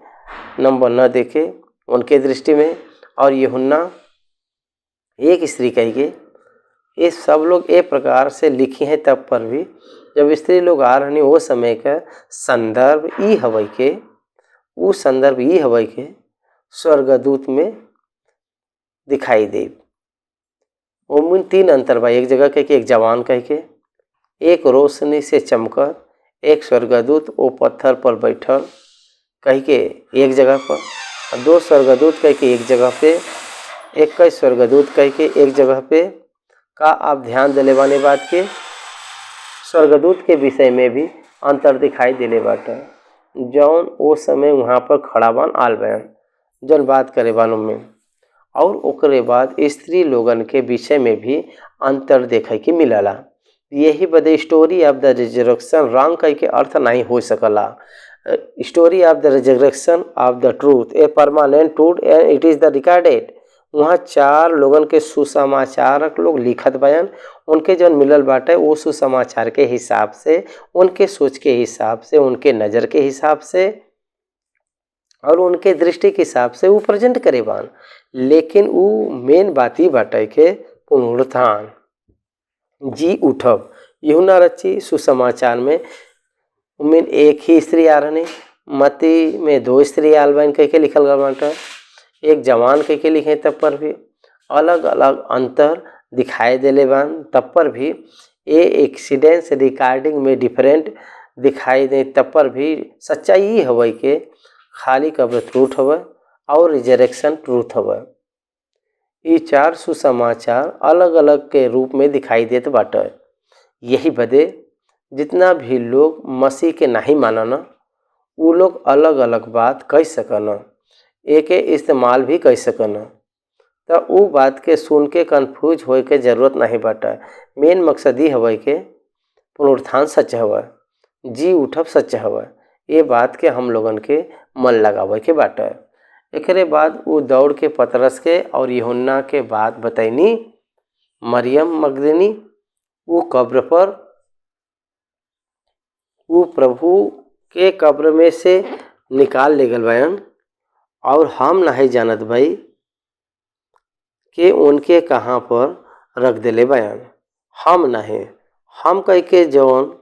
नंबर न देखे उनके दृष्टि में, और यूहन्ना एक स्त्री कह के। ये सब लोग एक प्रकार से लिखी हैं। तब पर भी जब स्त्री लोग आ रही वो समय का संदर्भ ई हवे के, वो संदर्भ ई हवे के स्वर्गदूत में दिखाई दे। उनमें 3 अंतर बा। एक जगह कह के एक जवान कह के, एक रोशनी से चमकर, एक स्वर्गदूत वो पत्थर पर बैठल कह के एक जगह पर, और 2 स्वर्गदूत कह के एक जगह पे, 21 स्वर्गदूत कह के एक जगह पे। का आप ध्यान दिले बाने बात के स्वर्गदूत के विषय में भी अंतर दिखाई दिले बाटे जौन वो समय वहाँ पर खड़ा बान आल बयान जौन बात करे बानों में, और ओकरे बाद स्त्री लोगन के विषय में भी अंतर देखे के मिलला। यही बदे story of the resurrection wrong कह के अर्थ नहीं हो सकला। Story of the resurrection of the truth a permanent truth and it is the recorded. वहाँ 4 लोगन के सुसमाचारक लोग लिखत बयान उनके जौन मिलल बाटे वो सुसमाचार के हिसाब से, उनके सोच के हिसाब से, उनके नज़र के हिसाब से और उनके दृष्टि के हिसाब से वो प्रेजेंट करे बान। लेकिन वो मेन बात ही बाटे के पुनरुत्थान जी उठब। यूहन्ना रची सुसमाचार में एक ही स्त्री आ रहने, मती में 2 स्त्री आल बन कह के लिखल गल बाटे, एक जवान कह के लिखे। तब पर भी अलग अलग अंतर दिखाई देले बान। तब पर भी ये एक्सीडेंस रिकॉर्डिंग में डिफरेंट दिखाई दे तब पर भी सच्चाई ही हवे के खाली कब्र ट्रूथ हवे और रिजरेक्शन ट्रूथ हवे। ये 4 सुसमाचार अलग अलग के रूप में दिखाई देत बाटे। यही बदे जितना भी लोग मसीह के नहीं मानन उ लोग अलग अलग बात कह सकन, एके इस्तेमाल भी कह सकन। तो उ बात के सुन के कन्फ्यूज होए के जरूरत नहीं बाटे। मेन मकसद ही हवे के पुनरुत्थान सच हवे, जी उठब सच हवे। ये बात के हम लोगन के मन लगावे के बाटे। एकरे बाद वो दौड़ के पतरस के और यूहन्ना के बात बतैनी। मरियम मगदलीनी वो कब्र पर वो प्रभु के कब्र में से निकाल ले गल बयान और हम नहीं जानत भाई कि उनके कहाँ पर रख दिले बयान। हम नहीं, हम कह के जौन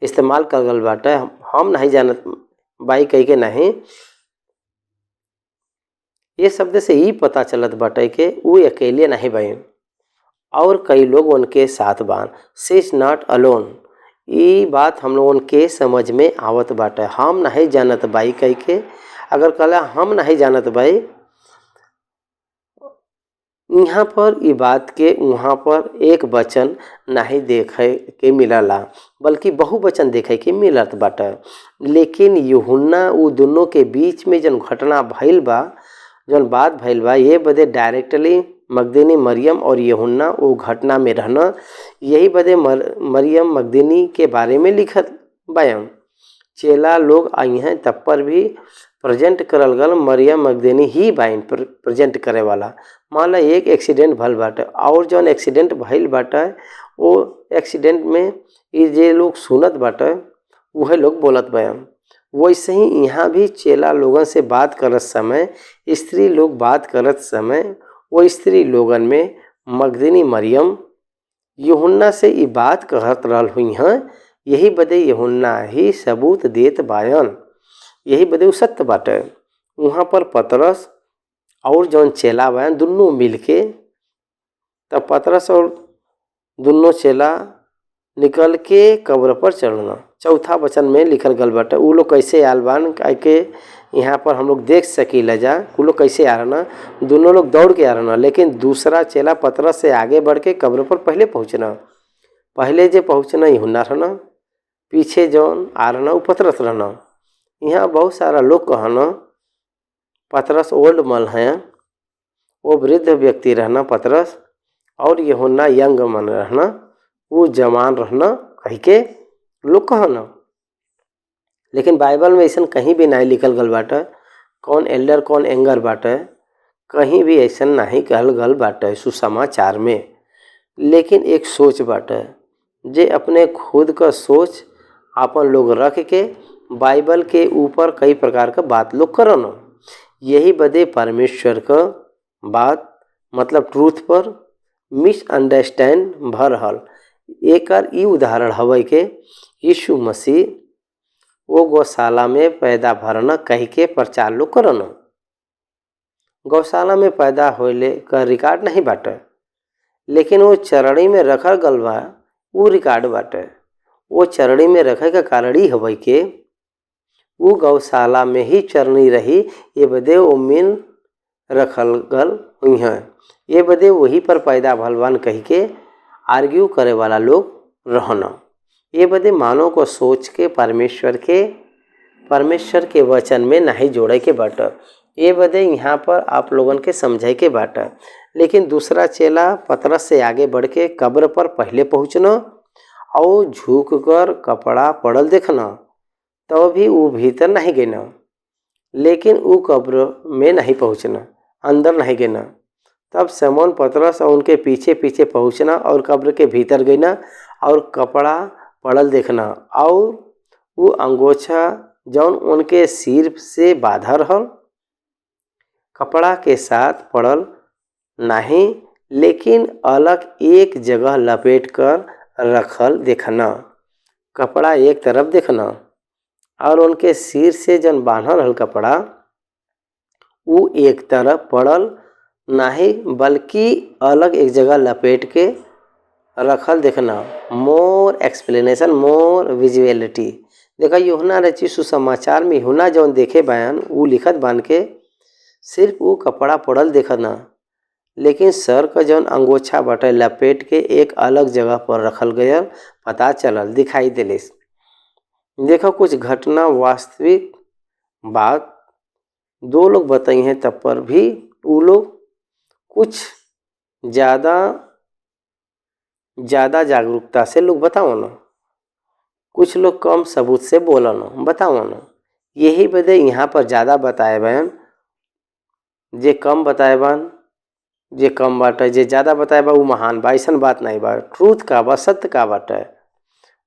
इस्तेमाल कर गल बाटे हम नहीं जानत भाई कह के नहीं। ये शब्द से ही पता चलत बाटे कि वो अकेले नहीं बयान और कई लोग उनके साथ बान। She is not alone. ये बात हम लोगन के समझ में आवत बाटे। हम नहीं जानत भाई कह के अगर कहला हम नहीं जानत भाई, यहाँ पर ये बात के वहाँ पर एक वचन नहीं देखे के मिलला बल्कि बहुवचन देखे के मिलत बाटे। लेकिन यूहन्ना वो दोनों के बीच में जन घटना भइल बा, जन बात भइल बा, ये बदे डायरेक्टली मगदलीनी मरियम और यूहन्ना वो घटना में रहना। यही बदे मरियम मगदलीनी के बारे में लिखत बयान। चेला लोग आई हैं तब पर भी प्रेजेंट करल गल मरियम मगदलीनी ही बाइन प्रेजेंट करे वाला। मान ला एक एक्सीडेंट भल बाटे और जौन एक्सीडेंट भइल बाटे वो एक्सीडेंट में ये जे लोग सुनत बाटे वह लोग बोलत बयान। वैसे ही यहाँ भी चेला लोगन से बात करत समय, स्त्री लोग बात करत समय, वो स्त्री लोगन में मगदलीनी मरियम यूहन्ना से ये बात कहत रहल हुई हैं। यही बदे यूहन्ना ही सबूत देत बायन। यही बदे सत्य बाटे। वहाँ पर पतरस और जौन चेला बायन दोनों मिलके तब पतरस और दोनों चेला निकल के कब्र पर चढ़ना। चौथा वचन में लिखल गल बाटे वो लोग कैसे आल बान के यहाँ पर हम लोग देख सकीला जा वो लोग कैसे आ रहना। दोनों लोग दौड़ के आ रहना, लेकिन दूसरा चेला पतरस से आगे बढ़ के कब्र पर पहले पहुँचना। पहले जे पहुँचना यूहन्ना रहना, पीछे जौन आ रहना वो पतरस रहना। यहाँ बहुत सारा लोग कहना पतरस ओल्ड मन है, वो वृद्ध व्यक्ति रहना पतरस, और यूहन्ना यंग मन रहना, वो जवान रहना कह के लोग कहना। लेकिन बाइबल में ऐसा कहीं भी नहीं लिखल गल बाटे कौन एल्डर कौन एंगर बाटे, कहीं भी ऐसा नहीं कहल गल बाटे सुसमाचार में। लेकिन एक सोच बाटे जे अपने खुद का सोच अपन लोग रख के बाइबल के ऊपर कई प्रकार का बात लोग करना। यही बदे परमेश्वर का बात मतलब ट्रूथ पर मिसअंडरस्टैंड भर रहल। एकर ई उदाहरण हवे के यीशु मसीह वो गौशाला में पैदा भरना कह के प्रचार लोग करना। गौशाला में पैदा होले का रिकॉर्ड नहीं बाटे, लेकिन वो चरणी में रखल गल बा वो रिकॉर्ड बाटे। वो चरणी में रखे का कारण ही हवे के वो गौशाला में ही चरनी रही। ये बदे वो मीन रखल गल हुई हैं। ये बदे वही पर पैदा भलवान कह के आर्ग्यू करे वाला लोग रहना। ये बदे मानव को सोच के परमेश्वर के वचन में नहीं जोड़े के बाटे। ये बदे यहाँ पर आप लोगन के समझे के बाटे। लेकिन दूसरा चेला पतरस से आगे बढ़ के कब्र पर पहले पहुँचना और झुक कर कपड़ा पड़ल देखना, तो भी वो भीतर नहीं गिना। लेकिन वो कब्र में नहीं पहुँचना, अंदर नहीं गिना। तब शमौन पतरस और उनके पीछे पीछे पहुँचना और कब्र के भीतर गिना और कपड़ा पड़ल देखना और वो अंगोछा जौन उनके सिर से बांधा रहल कपड़ा के साथ पड़ल नहीं, लेकिन अलग एक जगह लपेट कर रखल देखना। कपड़ा एक तरफ देखना और उनके सिर से जन बांधल रहल कपड़ा वो एक तरफ पड़ल नहीं बल्कि अलग एक जगह लपेट के रखल देखना। मोर एक्सप्लेनेशन, मोर विजुअलिटी। देखा यूहन्ना रची सुसमाचार में यूहन्ना जौन देखे बयान ऊ लिखत बान के सिर्फ वो कपड़ा पड़ल देखत ना, लेकिन सर का जौन अंगोछा बाटे लपेट के एक अलग जगह पर रखल गयल पता चलल दिखाई दिलिस। देखो कुछ घटना वास्तविक बात दो लोग बताई हैं, तब पर भी वो लोग कुछ ज़्यादा जागरूकता से लोग बताओ ना, कुछ लोग कम सबूत से बोलो ना बताओ ना। यही बदे यहाँ पर ज़्यादा बताए बयान, जे कम बताए बान जे कम बाटे, जे ज़्यादा बताए बा वो महान बा, ऐसन बात नहीं बा। ट्रूथ का बा, सत्य का बाटे,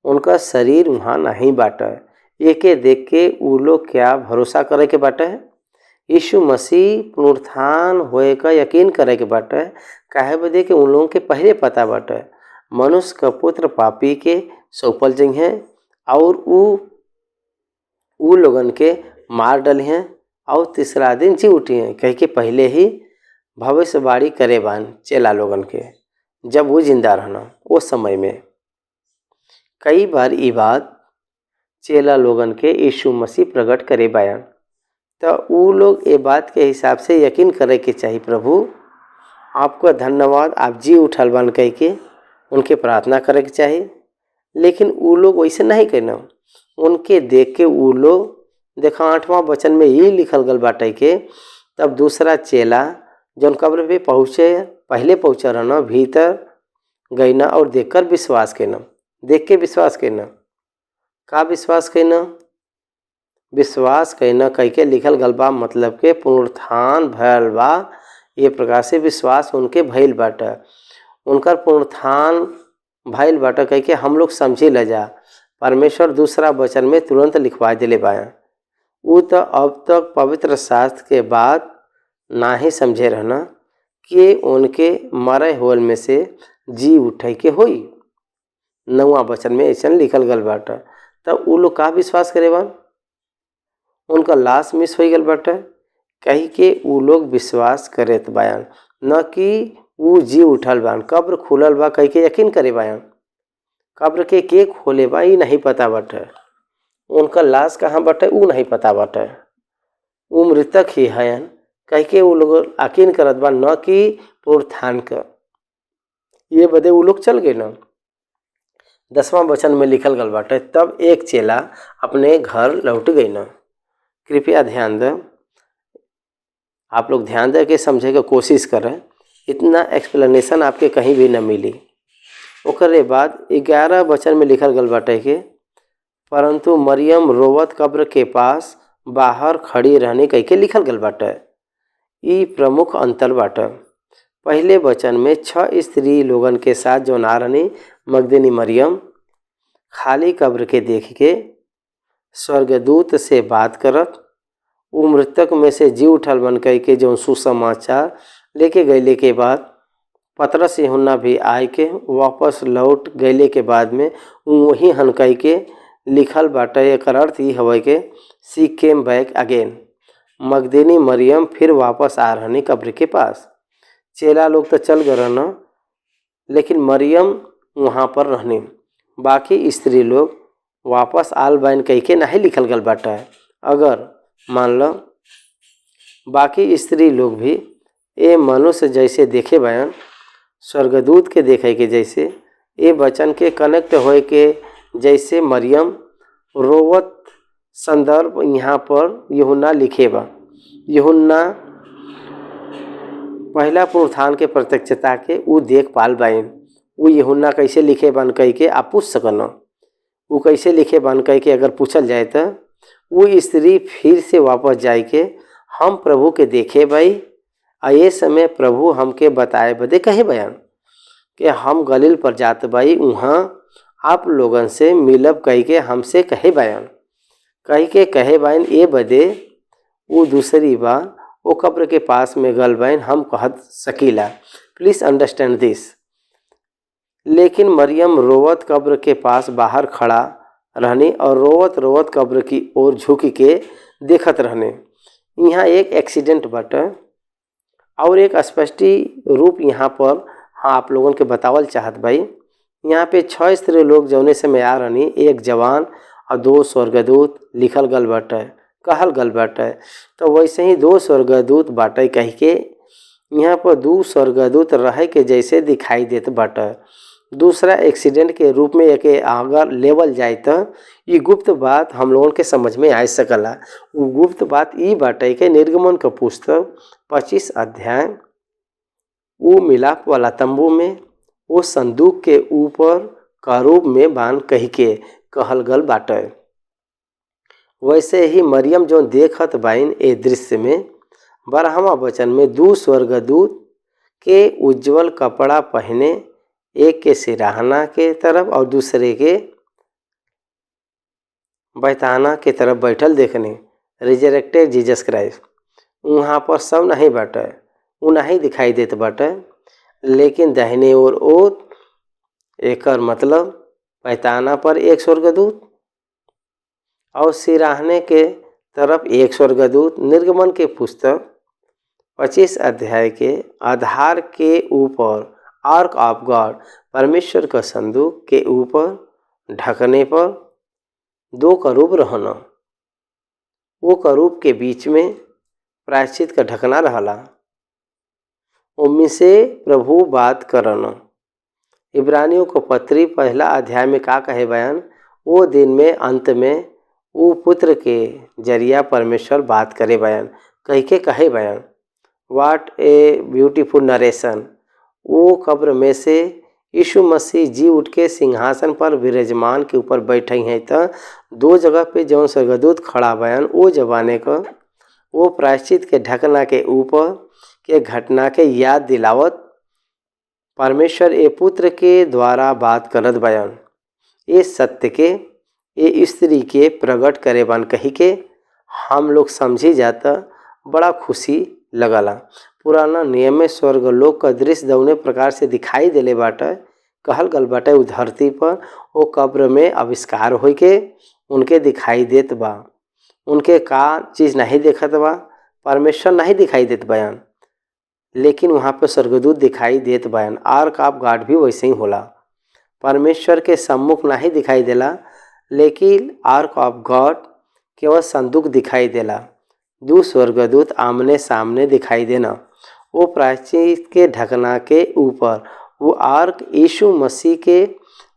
उनका शरीर वहाँ नहीं बाटे। एके देख के वो लोग क्या भरोसा करे के बाटे, यीशु मसीह पुनरुत्थान होए का यकीन करे के बाटे। काहे बदे कि उन लोगों के पहले पता बाटे मनुष्य का पुत्र पापी के सौंपल जइहे और ऊ लोगन के मार डली हैं और तीसरा दिन जी उठी हैं, कह के पहले ही भविष्यवाणी करे बान चेला लोगन के जब वो जिंदा रहना। उस समय में कई बार ये बात चेला लोगन के यीशु मसीह प्रकट करे बयान, तो वो लोग ये बात के हिसाब से यकीन करे के चाहिए। प्रभु आपका धन्यवाद, आप जी उठल बन कह के उनके प्रार्थना करे के चाहिए। लेकिन वो लोग वैसे नहीं कहना, उनके देख के वो लोग देखा 8वां वचन में ये लिखल गल बाटे के तब दूसरा चेला जौन कब्र पे पहले पहुँचा रहना भीतर गईना और देखकर विश्वास करना। देख के विश्वास करना का विश्वास करना, विश्वास कहना कह के लिखल गल बा, मतलब के पुनरुत्थान भयल बा। ये प्रकार से विश्वास उनके भइल बाटे, उनकर पुनरुत्थान भइल बाटे कह के हम लोग समझे ल जा। परमेश्वर दूसरा वचन में तुरंत लिखवा दिले बाया। वो तो अब तक पवित्र शास्त्र के बाद ना ही समझे रहना कि उनके मरे होल में से जी उठे के होई। 9वां वचन में ऐसा लिखल गल बाटे, तब वो लोग का विश्वास करे बान, उनका लाश मिस हो गल बाटे कही के वो लोग विश्वास करे बयान, न कि वो जी उठल बान। कब्र खुलल बा कही के यकीन करे बयान, कब्र के खोले बा ये नहीं पता बाटे, उनका लाश कहाँ बाटे वो नहीं पता बाटे, वो मृतक ही हैं कह के वो लोग यकीन करत बा, न कि पुनरुत्थान का। ये बदे वो लोग चल गए ना। 10वां वचन में लिखल गल बाटे, तब एक चेला अपने घर लौट गई ना। कृपया ध्यान दें, आप लोग ध्यान दे के समझे के कोशिश करें, इतना एक्सप्लेनेशन आपके कहीं भी न मिली। ओकरे बाद 11 वचन में लिखल गल बाटे के परंतु मरियम रोवत कब्र के पास बाहर खड़ी रहने कह के लिखल गल बाटे। ई प्रमुख अंतर बाटे। पहले वचन में 6 स्त्री लोगन के साथ जो ना रहनी, मगदनी मरियम खाली कब्र के देख के स्वर्गदूत से बात करत, वो मृतक में से जी उठल बन कह के जो सुसमाचार लेके गए के बाद पतरस यूहन्ना भी आए के वापस लौट गए के बाद में वही हनकई के लिखल बाटे। एक अर्थ ही हवे के सी केम बैक अगेन, मगदनी मरियम फिर वापस आ रहनी कब्र के पास। चेला लोग तो चल गए रहना, लेकिन मरियम वहाँ पर रहनी। बाकी स्त्री लोग वापस आल बैन कह के नहीं लिखल गल बाटे। अगर मान लो बाकी स्त्री लोग भी ये मनुष्य जैसे देखे बयान, स्वर्गदूत के देखे के जैसे, ये वचन के कनेक्ट होए के जैसे मरियम रोवत संदर्भ यहाँ पर यूहन्ना लिखे बा। यूहन्ना पहला पुनरुत्थान के प्रत्यक्षता के वो देख पाल बाइन। वो यूहन्ना कैसे लिखे बन कह के आप पूछ सकना, वो कैसे लिखे बन कह के अगर पूछल जाए तो वो स्त्री फिर से वापस जाए के हम प्रभु के देखे भाई, आ ये समय प्रभु हमके बताए बदे कहे बयान कि हम गलील पर जात भाई, वहाँ आप लोगन से मिलब कह के हमसे कहे बयान, कहे बयान ये बदे वो दूसरी बार वो कब्र के पास में गल बयान हम कहत सकीला। प्लीज़ अंडरस्टैंड दिस। लेकिन मरियम रोवत कब्र के पास बाहर खड़ा रहने और रोवत रोवत कब्र की ओर झुक के देखत रहने। यहाँ एक एक्सीडेंट बटे और एक स्पष्टी रूप यहाँ पर हाँ आप लोगों के बतावल चाहत भाई। यहाँ पे 6 स्त्री लोग जौने से में आ रहनी, एक जवान और 2 स्वर्गदूत लिखल गल बाटे, कहल गल बाटे। तो वैसे ही 2 स्वर्गदूत बाटे कह के यहाँ पर 2 स्वर्गदूत रहे के जैसे दिखाई देत बाटे। दूसरा एक्सीडेंट के रूप में एके अगर लेवल जाए तो ये गुप्त बात हम लोगों के समझ में आ सकला। वो गुप्त बात ये बाटे के निर्गमन का पुस्तक 25 अध्याय वो मिलाप वाला तंबू में वो संदूक के ऊपर करूब में बांध कह के कहल गल बाटे। वैसे ही मरियम जो देखत बाइन ए दृश्य में 12वां वचन में 2 स्वर्गदूत के उज्जवल कपड़ा पहने, एक के सिराहना के तरफ और दूसरे के बैताना के तरफ बैठल देखने रिजरेक्टेड जीसस क्राइस्ट। वहाँ पर सब नहीं बाटे, वो नहीं दिखाई देत बाटे, लेकिन दाहिने ओर एकर मतलब बैताना पर एक स्वर्गदूत और सिराहने के तरफ एक स्वर्गदूत। निर्गमन के पुस्तक 25 अध्याय के आधार के ऊपर आर्क ऑफ गॉड परमेश्वर का संदूक के ऊपर ढकने पर 2 करूब रहना। वो करूब के बीच में प्रायश्चित का ढकना रहला, उनमें से प्रभु बात करना। इब्रानियों को पत्री 1 अध्याय में का कहे बयान, वो दिन में अंत में वो पुत्र के जरिया परमेश्वर बात करे बयान कह के कहे बयान। वाट ए ब्यूटीफुल नरेशन। वो कब्र में से यीशु मसीह जी उठ के सिंहासन पर विराजमान के ऊपर बैठे हैं। तो 2 जगह पे जौन स्वर्गदूत खड़ा बयान वो जमाने का वो प्रायश्चित के ढकना के ऊपर के घटना के याद दिलावत परमेश्वर ए पुत्र के द्वारा बात करत बयान। ये सत्य के ये स्त्री के प्रकट करे बन कही के हम लोग समझी जाता बड़ा खुशी लगला। पुराना नियम में स्वर्गलोक का दृश्य दौने प्रकार से दिखाई देले बाटे। कहल गल बाटे उ धरती पर वो कब्र में आविष्कार हो के उनके दिखाई देत बा। उनके का चीज़ नहीं देखत बा, परमेश्वर नहीं दिखाई देत बयान, लेकिन वहाँ पे स्वर्गदूत दिखाई देत बयान। आर्क ऑफ गॉड भी वैसे ही होला, परमेश्वर के सम्मुख नहीं दिखाई देला, लेकिन आर्क ऑफ गॉड केवल संदूक दिखाई देला। 2 स्वर्गदूत आमने सामने दिखाई देना। वो प्रायश्चित के ढकना के ऊपर वो आर्क यीशु मसीह के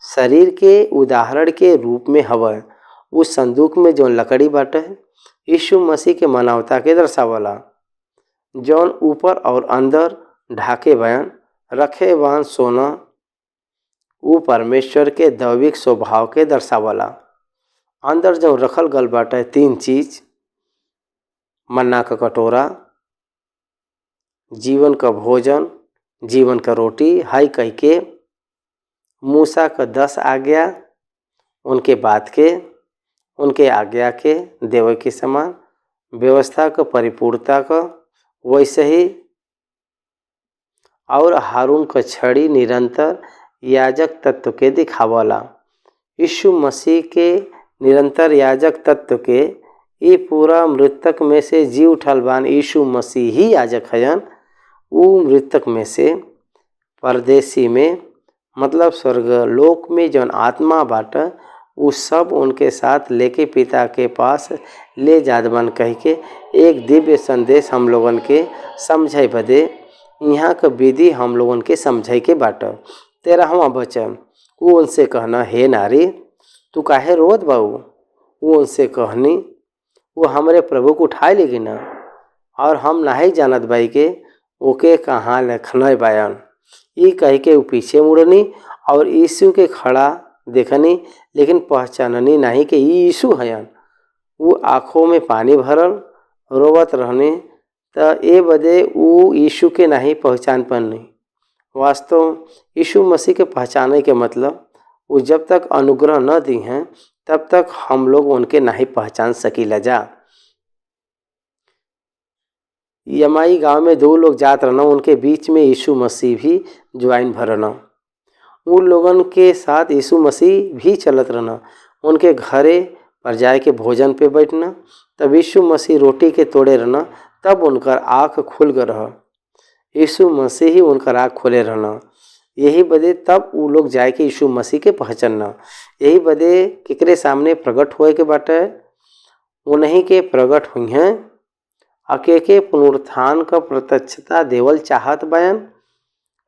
शरीर के उदाहरण के रूप में हवा। उस संदूक में जौन लकड़ी बाटे यीशु मसीह के मानवता के दर्शावला, जौन ऊपर और अंदर ढाके बयान रखे बान सोना वो परमेश्वर के दैविक स्वभाव के दर्शावला। अंदर जौन रखल गल बाटे 3 चीज, मन्ना का कटोरा, जीवन का भोजन, जीवन का रोटी, हाई कह के मूसा का 10 आज्ञा उनके बात के उनके आज्ञा के देवे के समान व्यवस्था का परिपूर्णता का वैसे ही। और हारून का छड़ी निरंतर याजक तत्व के दिखावला। यीशु मसीह के निरंतर याजक तत्व के ये पूरा मृतक में से जी उठल बान यीशु मसीह ही याजक हयन। वो मृतक में से परदेसी में मतलब स्वर्गलोक में जौन आत्मा बाटा वो सब उनके साथ लेके पिता के पास ले जात बन कह के एक दिव्य संदेश हम लोगन के समझे बदे यहाँ का विधि हम लोगन के समझे के बाटा। 13वां वचन, वो उनसे कहना, हे नारी तू काहे रोत बाऊ। वो उनसे कहनी, वो हमारे प्रभु को उठाए लेगी ना, और हम नहीं जानत बाई के ओके कहाँ लखन बयान। ये कह के वो पीछे मुड़नी और यीशु के खड़ा देखनी, लेकिन पहचाननी नहीं कि ये यीशु हयन। वो आँखों में पानी भरल रोवत रहने, तो ए बदे वो यीशु के नहीं पहचान पानी। वास्तव यीशु मसीह के पहचाने के मतलब वो जब तक अनुग्रह न दी हैं तब तक हम लोग उनके नहीं पहचान सकीला जा। यमाई गांव में 2 लोग जात रहना, उनके बीच में यीशु मसीह भी ज्वाइन भरना। उन लोगन के साथ यीशु मसीह भी चलत रहना। उनके घरे पर जाए के भोजन पे बैठना, तब यीशु मसीह रोटी के तोड़े रहना, तब उनकर आँख खुल गए रहा। यीशु मसीह ही उनकर आँख खोले रहना। यही बदे तब उ लोग जाए के यीशु मसीह के पहचानना। यही बदे केकरे सामने प्रकट होए के बाटे, उन्हीं के प्रकट हुई हैं। के पुनरुत्थान का प्रत्यक्षता देवल चाहत बयान,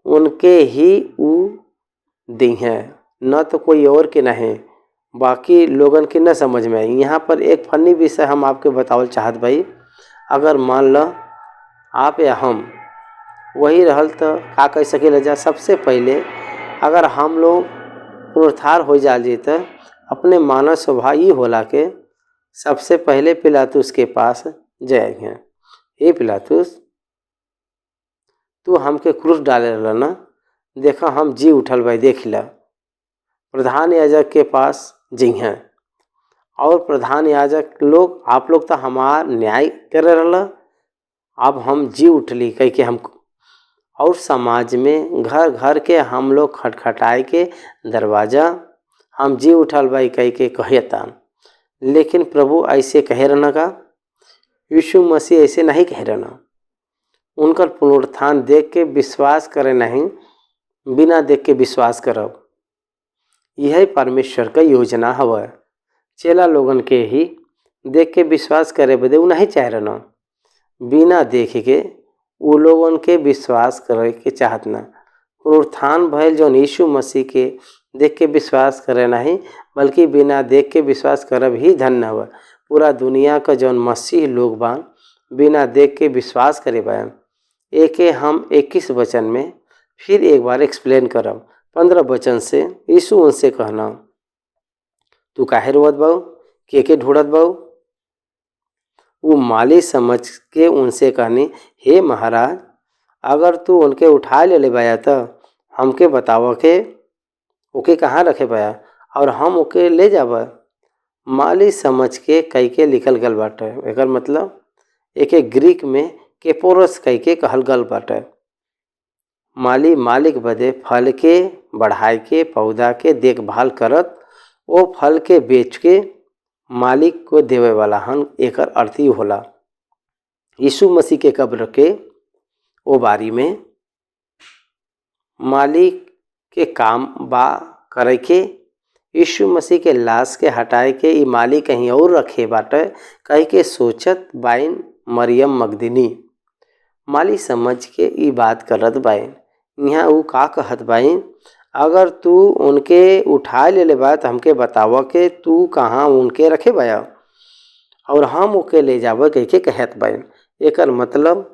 उनके ही उ दी हैं, न तो कोई और के नहीं। बाकी लोगन के न समझ में आई। यहाँ पर एक फनी विषय हम आपके बतावल चाहत भाई। अगर मान लो आप या हम वही रहल तो का कह सके जा। सबसे पहले अगर हम लोग पुनरुत्थान हो जाए तो अपने मानव स्वभाव ये होला के सबसे पहले पिलातुस के पास जाएंगे। हे पिलातुस, तू हमके क्रूस डाले रहला ना, देखा हम जी उठल भाई, देख ला। प्रधान याजक के पास जी हैं और प्रधान याजक लोग, आप लोग तो हमार न्याय करे रहला, अब हम जी उठली कह के हम। और समाज में घर घर के हम लोग खटखटाए के दरवाजा हम जी उठल भाई कह के कहता। लेकिन प्रभु ऐसे कहे रहना का, यीशु मसीह ऐसे नहीं कह रहना। उनकर पुनरुत्थान देख के विश्वास करे नहीं, बिना देख के विश्वास करब। यह परमेश्वर का योजना हवा। चेला लोगन के ही देख के विश्वास करे बदे उ नहीं चाह रहना, बिना देख के उ लोगन के विश्वास करे के चाहत ना। पुनरुत्थान भयल जौन यीशु मसीह के देख के विश्वास करे नहीं, बल्कि बिना देख के विश्वास करब ही धन्य हवा। पूरा दुनिया का जौन मसीह लोग बान बिना देख के विश्वास करे बयान। एके हम 21 वचन में फिर एक बार एक्सप्लेन करब। 15 वचन से यीशु उनसे कहना, तू काहे रोवत बाऊ, के ढूंढत बाऊ। वो माली समझ के उनसे कहनी, हे महाराज, अगर तू उनके उठा ले बाया तो हमके बताव के ओके कहाँ रखे बाया और हम ओके ले जाब। माली समझ के कई के लिखल गल बाटे। एकर मतलब एके ग्रीक में केपोरस कई के कहल गल बाटे। माली मालिक बदे फल के बढ़ाए के पौधा के देखभाल करत, वो फल के बेच के मालिक को देवे वाला हन। एकर अर्थ ही होला यीशु मसीह के कब्र के ओ बारी में मालिक के काम बा करे के, यीशु मसीह के लाश के हटाए के ई मालिक कहीं और रखे बाटे कह के सोचत बाइन मरियम मगदली। माली समझ के ई बात करत बाइन। यहाँ उ का कहत बाइन, अगर तू उनके उठा ले बा तो हमके बताव के तू कहाँ उनके रखे बाया और हम ओके ले जाब कह के कहत बाइन। एकर मतलब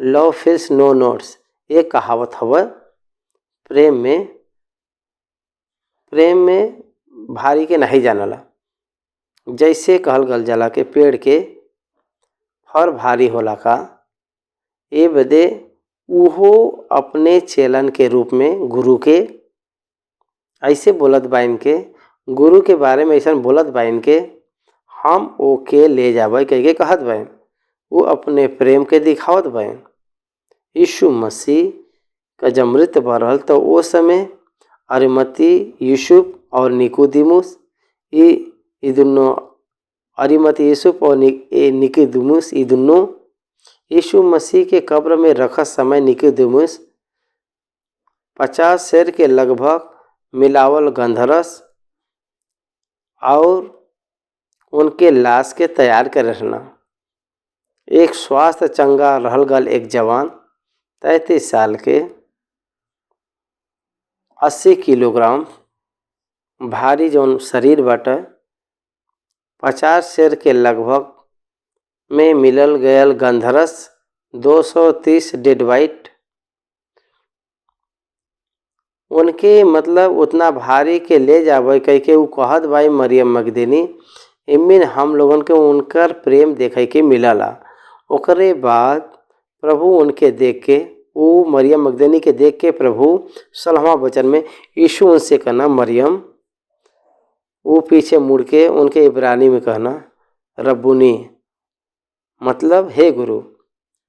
लव फील्स नो नोट्स, एक कहावत हवा। प्रेम में भारी के नहीं जानला। जैसे कहल गल जाला के पेड़ के फर भारी होला का, ए बदे उहो अपने चेलन के रूप में गुरु के ऐसे बोलत बाइन के, गुरु के बारे में ऐसा बोलत बाइन के हम ओके ले जाब कह के कहत बाइन। वो अपने प्रेम के दिखावत बाइन। यीशु मसीह का जब मृत्यु भरल तो वो समय अरिमती यूसुफ और निकोदिमुस, ये दोनों अरिमती यूसुफ और निकोदिमुस, ये दोनों यीशु मसीह के कब्र में रखा समय निकोदिमुस 50 सेर के लगभग मिलावल गंधरस और उनके लाश के तैयार कर रहना। एक स्वास्थ्य चंगा रहल गल एक जवान 33 साल के 80 किलोग्राम भारी जौन शरीर बाटे 50 सेर के लगभग में मिलल गयल गंधरस 230 डेड वाइट, उनके मतलब उतना भारी के ले जावे कह के उ कहत भाई मरियम मगदली। इमिन हम लोगन के उनकर प्रेम देखे के मिलला। ओकरे बाद प्रभु उनके देख के, वो मरियम मगदली के देख के प्रभु 16वां वचन में यीशु उनसे कहना मरियम, वो पीछे मुड़ के उनके इब्रानी में कहना रब्बुनी, मतलब हे गुरु।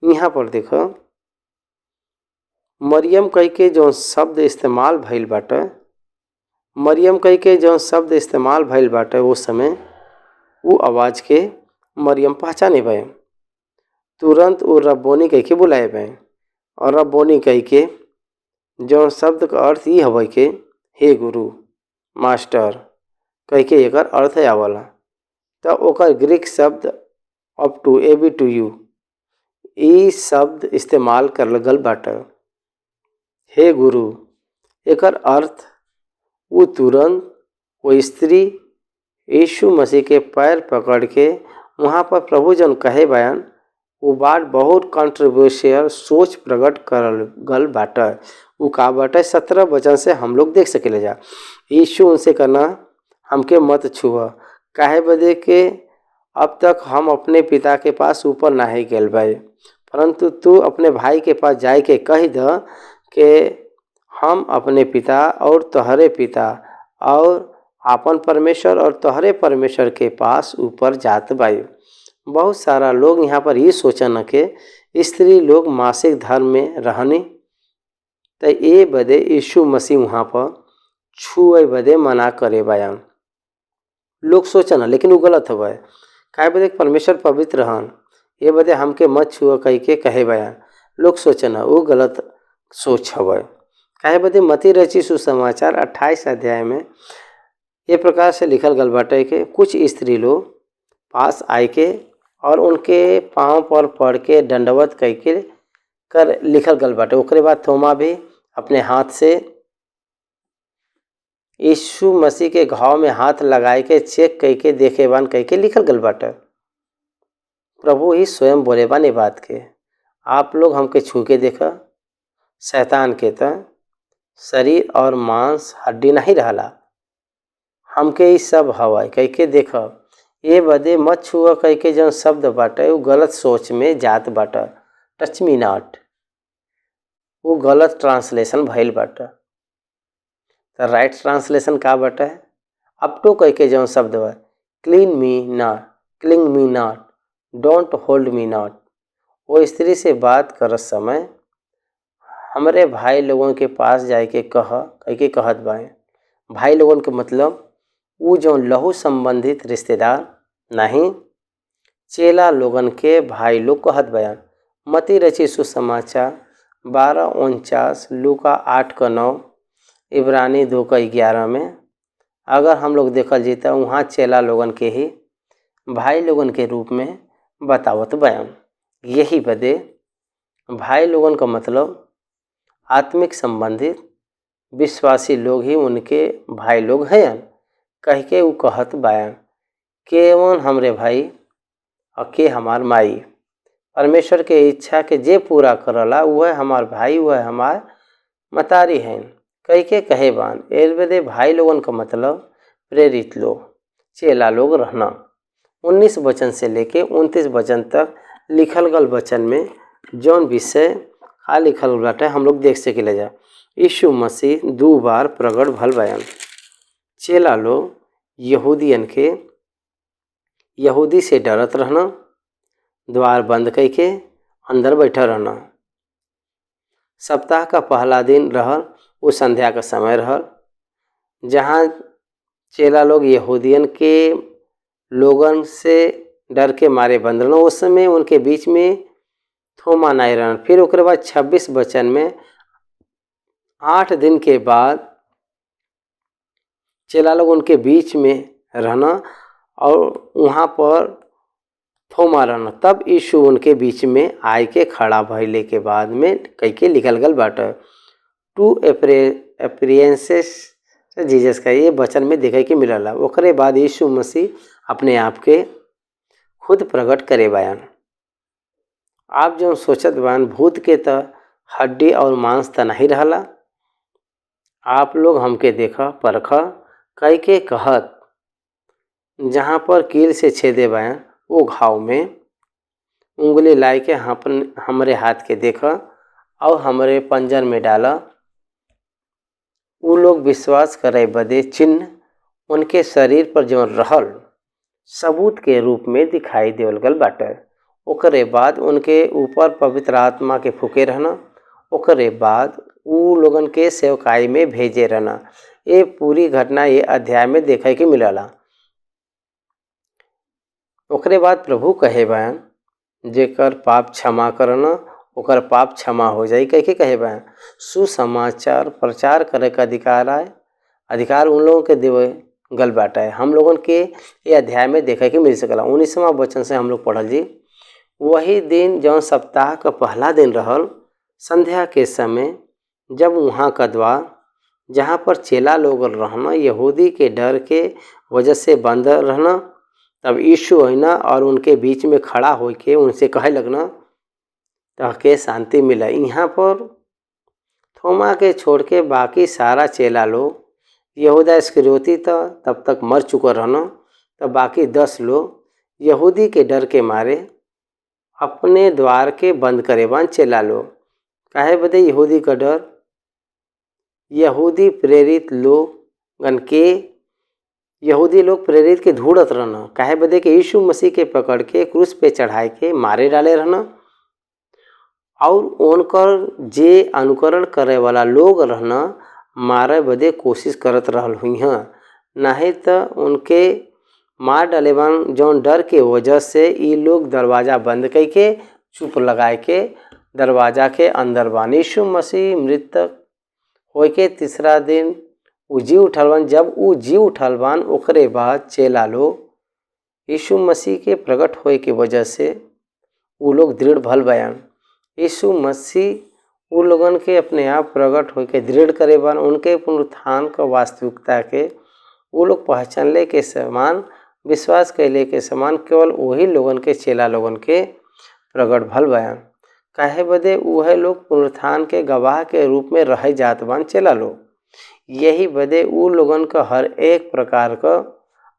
यहाँ पर देखो मरियम कह के जो शब्द इस्तेमाल भइल बाटे, मरियम कह के जो शब्द इस्तेमाल भइल बाटे उस समय वो आवाज़ के मरियम पहचाने पाए। तुरंत वो रब्बोनी कह के बुलाए पाए और रब्बोनी कह के जौन शब्द का अर्थ ई हवे के हे गुरु, मास्टर कह के एकर अर्थ आवला। तो ओकर ग्रीक शब्द अप टू ए बी टू यू ई शब्द इस्तेमाल करल गल बाटे। हे गुरु एकर अर्थ वो तुरंत वो स्त्री यीशु मसीह के पैर पकड़ के वहाँ पर प्रभु जन कहे बयान वो बात बहुत कंट्रोवर्शियल सोच प्रकट करल गल बाटे। वो का बाटे 17 वचन से हम लोग देख सकेले जा। यीशु उनसे कहना हमके मत छुआ, काहे बदे के अब तक हम अपने पिता के पास ऊपर नहीं गेल भाई, परंतु तू अपने भाई के पास जाए के कह द कि हम अपने पिता और तोहरे पिता और आपन परमेश्वर और तोहरे परमेश्वर के पास ऊपर जात बाई। बहुत सारा लोग यहाँ पर ये सोचन के स्त्री लोग मासिक धर्म में रहनी तो ये बदे यीशु मसीह वहाँ पर छुए बदे मना करे बयान। लोग सोचना लेकिन वो गलत हवे। काहे बदे परमेश्वर पवित्र रहन ये बदे हमके मत छुआ कह के कहे बयान। लोग सोचना वो गलत सोच हवे। काहे बदे मती रची सुसमाचार 28 अध्याय में ये प्रकार से लिखल गल बाटे कि कुछ स्त्री लोग पास आए के और उनके पाँव पर पड़ के दंडवत कह के कर लिखल गल बाटे। ओकरे बाद थोमा भी अपने हाथ से यीशु मसीह के घाव में हाथ लगाए के चेक कह के देखे बान कह के लिखल गल बाटे। प्रभु ही स्वयं बोले बान ये बात के आप लोग हमके छू के देखा, शैतान के तो शरीर और मांस हड्डी नहीं रहला, हमके ये सब हवा कह के देखा। ये बदे मत छुआ कह के जौन शब्द बाटे वो गलत सोच में जात बाटे। टच मी नॉट वो गलत ट्रांसलेशन भइल बाटे। तो राइट ट्रांसलेशन का बाटे अप टू कह के जौन शब्द बा clean me not, cling me not, don't hold me not. वो स्त्री से बात कर समय हमारे भाई लोगों के पास जाए के कह के कहत बाए। भाई लोगों के मतलब वो जो लहू संबंधित रिश्तेदार नहीं, चेला लोगन के भाई लोग कहत बयान। मती रची सुसमाचार 12:49, लूका 8:9, इब्रानी 2:11 में अगर हम लोग देखल जीता वहाँ चेला लोगन के ही भाई लोगन के रूप में बतावत बयान। यही बदे भाई लोगन का मतलब आत्मिक संबंधित विश्वासी लोग ही उनके भाई लोग हैं कह के वो कहत बयान केवन हमरे भाई और के हमार माई। परमेश्वर के इच्छा के जे पूरा करला वह हमार भाई वह हमार मतारी हैं कह के कहे बान। एल बदे भाई लोगन का मतलब प्रेरित लोग चेला लोग रहना। 19 वचन से लेके 29 वचन तक लिखल गल वचन में जौन विषय का लिखल बाटे हम लोग देख सके जा। यीशु मसीह 2 बार प्रकट भल बयान। चेला लोग यहूदियन के यहूदी से डरत रहना, द्वार बंद कह के अंदर बैठा रहना। सप्ताह का पहला दिन रहल वो संध्या का समय रहल जहाँ चेला लोग यहूदियन के लोगन से डर के मारे बंद रहना। उस समय उनके बीच में थोमा नहीं रहना। फिर उसके बाद 26 वचन में 8 दिन के बाद चेला लोग उनके बीच में रहना और वहाँ पर थोमा रहना। तब यीशु उनके बीच में आए के खड़ा भइले के बाद में कह के लिखल गल बाटे 2 अपीयरेंसेस जीसस का ये वचन में देखे के मिलला। ओकरे बाद यीशु मसीह अपने आप के खुद प्रकट करे बयान। आप जो सोचत बान भूत के तो हड्डी और मांस तो नहीं रहला, आप लोग हमके देखा परखा कह के कहत जहाँ पर कील से छेदे बयान वो घाव में उंगली लाई के हमारे हाथ के देखा और हमारे पंजर में डाला। वो लोग विश्वास करे बदे चिन्ह उनके शरीर पर जो रहल सबूत के रूप में दिखाई देवल गल बाटे। ओकरे बाद उनके ऊपर पवित्र आत्मा के फूके रहना। ओकरे बाद वो लोगन के सेवकाई में भेजे रहना। ये पूरी घटना ये अध्याय में देखे के मिलला। ओकरे बाद प्रभु कहे बयान जेकर पाप क्षमा करना ओकर पाप क्षमा हो जाई कह के कहे बा। सुसमाचार प्रचार करे का अधिकार उन लोगों के देवे गल बाटा है। हम लोगन के ये अध्याय में देखे के मिल सकला। 19वां वचन से हम लोग पढ़ल जी। वही दिन जौन सप्ताह का पहला दिन रहल, संध्या के समय जब वहाँ का द्वार जहाँ पर चेला लोग रहना यहूदी के डर के वजह से बंद रहना, तब यीशु आइना और उनके बीच में खड़ा होके उनसे कहे लगना ताकि शांति मिला। यहाँ पर थोमा के छोड़ के बाकी सारा चेला लोग, यहूदा इस्करियोती तो तब तक मर चुका रहना, तब बाकी 10 लोग यहूदी के डर के मारे अपने द्वार के बंद करे बन चेला लोग। काहे बदे यहूदी का डर? यहूदी लोग प्रेरित के ढूंढत रहना। काहे बदे के यीशु मसीह के पकड़ के क्रूस पे चढ़ाए के मारे डाले रहना, और उनकर जे अनुकरण करे वाला लोग रहना मारे बदे कोशिश करत रहल हुई हैं। नहीं तो उनके मार डाले बन जौन डर के वजह से ये लोग दरवाज़ा बंद करके चुप लगाए के दरवाज़ा के अंदर बान। यीशु मसीह मृतक होय के तीसरा दिन उ जी उठल बान। जब उ जी उठल बान ओकरे बाद चेला लोग यीशु मसीह के प्रकट होय के वजह से उ लोग दृढ़ भल बयान। यीशु मसीह उ लोगन के अपने आप प्रकट होय के दृढ़ करे बान। उनके पुनरुत्थान का वास्तविकता के वो लोग पहचानले के समान, विश्वास कैले के समान केवल वही लोगन के चेला लोगन के प्रकट भल बयान। काहे बदे वह लोग पुनरुत्थान के गवाह के रूप में रह जात बान चेला लोग। यही बदे उ लोगन का हर एक प्रकार का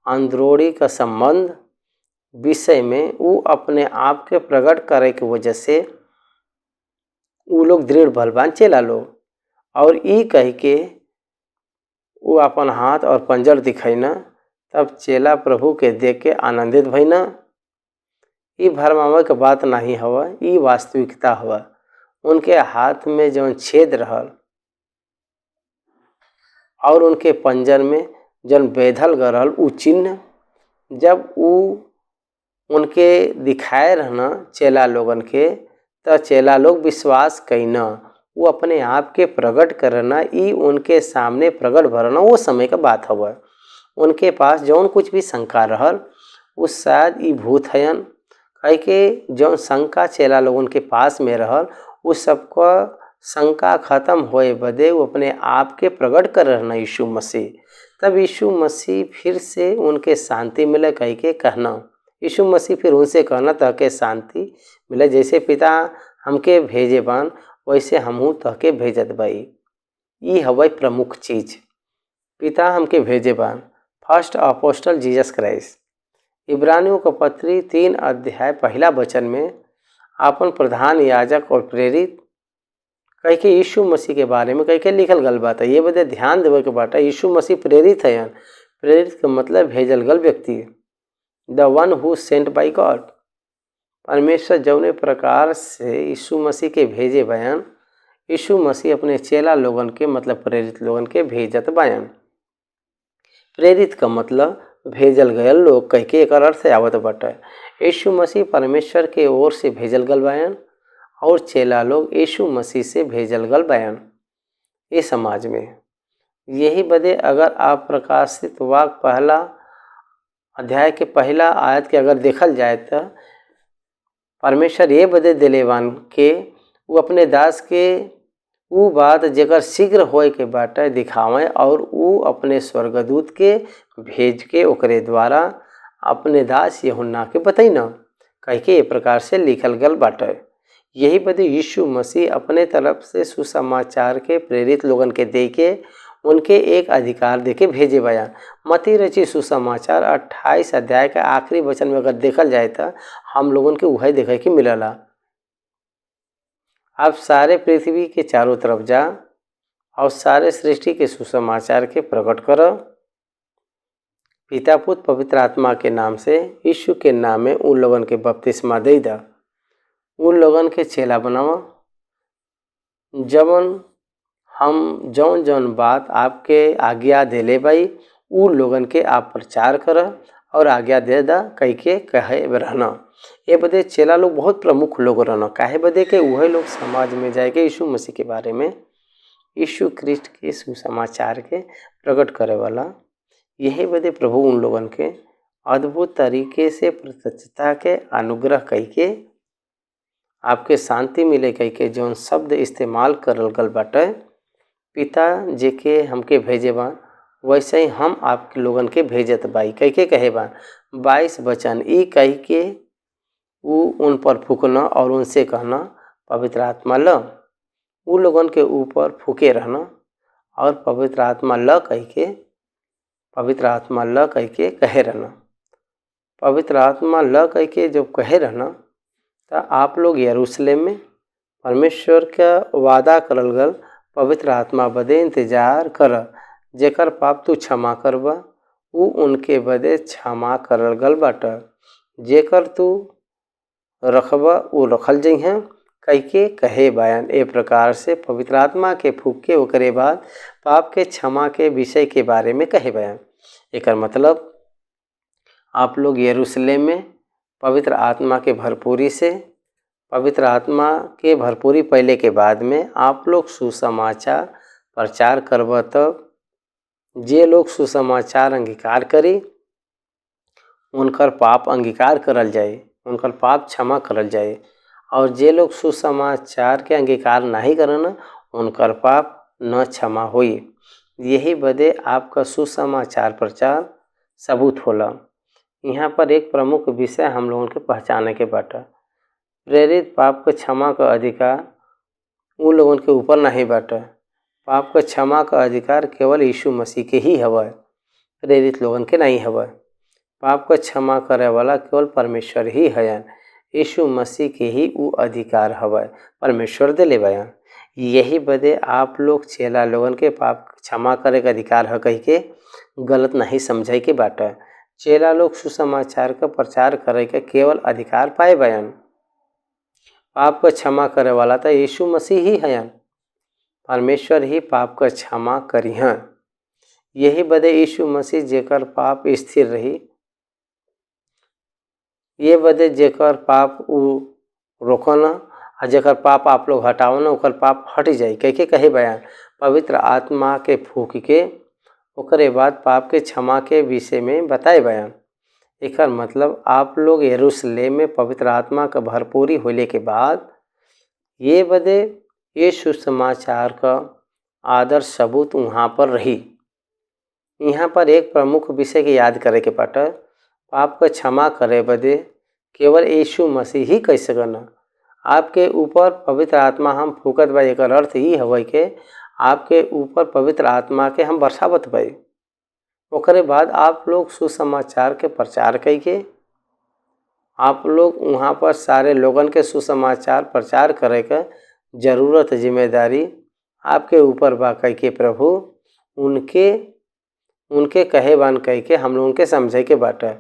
अंदरूनी का संबंध विषय में उ अपने आप के प्रकट करे के वजह से उ लोग दृढ़ भल बान चेला लोग। और ई कह के वो अपन हाथ और पंजर दिखैना, तब चेला प्रभु के देख के आनंदित भइना। ई भरमावे के बात नहीं हवा, ई वास्तविकता हवा। उनके हाथ में जौन छेद रहल और उनके पंजर में जौन बेधल गरल उ चिन्ह जब उ उनके दिखाए रहना चेला लोगन के, तो चेला लोग विश्वास कैना। वो अपने आप के प्रकट करना, ई उनके सामने प्रकट भरना वो समय का बात हवा। उनके पास जौन कुछ भी शंका रहल उस शायद ई भूत हयन, कह के जौन शंका चेला लोगन के पास में रहल उस सबका शंका खत्म होए बदे वो अपने आप के प्रकट कर रहना यीशु मसीह। तब यीशु मसीह फिर से उनके शांति मिले कह के कहना। यीशु मसीह फिर उनसे कहना ताकि शांति मिले। जैसे पिता हमके भेजे बान वैसे हमहू तहके भेजत बाई। ई हवै प्रमुख चीज, पिता हमके भेजे बान। First apostle Jesus Christ. इब्रानियों का पत्री 3 अध्याय पहला वचन में अपन प्रधान याजक और प्रेरित कह के यीशु मसीह के बारे में कह के लिखल गल बात है। ये बदे ध्यान देवे के बात है, यीशु मसीह प्रेरित है। प्रेरित का मतलब भेजल गल व्यक्ति, द वन हु सेंट बाई गॉड। परमेश्वर जौने प्रकार से यीशु मसीह के भेजे बयान, यीशु मसीह अपने चेला लोगन के मतलब प्रेरित लोगन के भेजत बयान। प्रेरित का मतलब भेजल गयल लोग कह के एक अर्थ आवत बाटे। यीशु मसीह परमेश्वर के ओर से भेजल गल बयान और चेला लोग यीशु मसीह से भेजल गल बयान ये समाज में। यही बदे अगर आप प्रकाशित वाक्य पहला अध्याय के पहला आयत के अगर देखल जाए तो परमेश्वर ये बदे दिलेवान के वो अपने दास के वो बात जेकर शीघ्र होए के बाटे दिखावें और वो अपने स्वर्गदूत के भेज के ओकरे द्वारा अपने दास यूहन्ना के बतैना कह के ये प्रकार से लिखल गल बाटे। यही बदे यीशु मसीह अपने तरफ से सुसमाचार के प्रेरित लोगन के दे के उनके एक अधिकार दे के भेजे बयान। मत्ती रची सुसमाचार 28 अध्याय का आखिरी वचन में अगर देखल जाए तो हम लोगन के वही देखे के मिलला। आप सारे पृथ्वी के चारों तरफ जा और सारे सृष्टि के सुसमाचार के प्रकट करो। पिता पुत्र पवित्र आत्मा के नाम से यीशु के नाम में उन लोगन के बपतिस्मा दे दा, उन लोगन के चेला बनावा। हम जौन जौन बात आपके आज्ञा देले बाई उन लोगन के आप प्रचार कर और आज्ञा दे दा कह के कहे रहना। ए बदे चेला लोग बहुत प्रमुख लोग रहना। काहे बदे के वह लोग समाज में जाके यीशु मसीह के बारे में, यीशु ख्रिस्ट के सुसमाचार के प्रकट करे वाला, यही बदे प्रभु उन लोगन के अद्भुत तरीके से प्रत्यक्षता के अनुग्रह कई के आपके शांति मिले कई के जौन शब्द इस्तेमाल करल गल बाटे, पिता जे के हमके भेजे बा वैसे ही हम आपके लोगन के भेजत बाई कई के कहे बा 22 वचन ई कही के वो उन पर फूकना और उनसे कहना पवित्र आत्मा ल, वो लोगन के ऊपर फूके रहना और पवित्र आत्मा ल कह के कहे रहना। पवित्र आत्मा ल कह के जब कहे रहना तो आप लोग यरूशलेम में परमेश्वर का वादा करल गल पवित्र आत्मा बदे इंतजार कर, जेकर पाप तू क्षमा करबा वो उनके बदे क्षमा करल गल बाटा, जेकर तू रखबा वो रखल जइहे कह के कहे बयान। ए प्रकार से पवित्र आत्मा के फूक के ओकरे बाद पाप के क्षमा के विषय के बारे में कहे बयान। एकर मतलब आप लोग यरूशलेम में पवित्र आत्मा के भरपूरी से, पवित्र आत्मा के भरपूरी पहले के बाद में आप लोग सुसमाचार प्रचार करब, तब जे लोग सुसमाचार अंगीकार करी उनकर पाप अंगीकार करल जाए, उनकर पाप क्षमा करल जाए, और जे लोग सुसमाचार के अंगीकार नहीं करन उनकर पाप न क्षमा होई। यही बदे आपका सुसमाचार प्रचार सबूत होला। यहाँ पर एक प्रमुख विषय हम लोगों के पहचाने के बाटा, प्रेरित पाप के क्षमा का अधिकार उन लोगों के ऊपर नहीं बाटा। पाप का क्षमा का अधिकार केवल यीशु मसीह के ही हवा, प्रेरित लोगन के नहीं हवा। पाप का क्षमा करे वाला केवल परमेश्वर ही है, यीशु मसीह के ही वो अधिकार हवा, परमेश्वर दे ले बयान। यही बदे आप लोग चेला लोगन के पाप क्षमा करे का अधिकार है कह के गलत नहीं समझाई के बाटा। चेला लोग सुसमाचार का प्रचार करे के केवल अधिकार पाए बयान। पाप का क्षमा करे वाला तो यीशु मसीह ही है, परमेश्वर ही पाप का क्षमा करी हैं। यही बदे यीशु मसीह जेकर पाप स्थिर रही, ये बदे जेकर पाप उ रोकना और जेकर पाप आप लोग हटावना ओकर पाप हट जाए कह के कहे बयान। पवित्र आत्मा के फूक के ओकरे बाद पाप के क्षमा के विषय में बताए बयान। एकर मतलब आप लोग यरूशलेम में पवित्र आत्मा का भरपूरी होने के बाद ये बदे ये सुसमाचार का आदर्श सबूत वहाँ पर रही। यहाँ पर एक प्रमुख विषय के याद करे के पाटा, पाप का क्षमा करे बदे केवल यीशु मसीह ही कह सकना। आपके ऊपर पवित्र आत्मा हम फूकत बा, एकर अर्थ ही हवे के आपके ऊपर पवित्र आत्मा के हम बरसावत बाई। ओकरे बाद आप लोग सुसमाचार के प्रचार कई के आप लोग वहाँ पर सारे लोगन के सुसमाचार प्रचार करे का जरूरत जिम्मेदारी आपके ऊपर बा कह के प्रभु उनके कहे बान कह के हम लोगों के समझे के बाटा।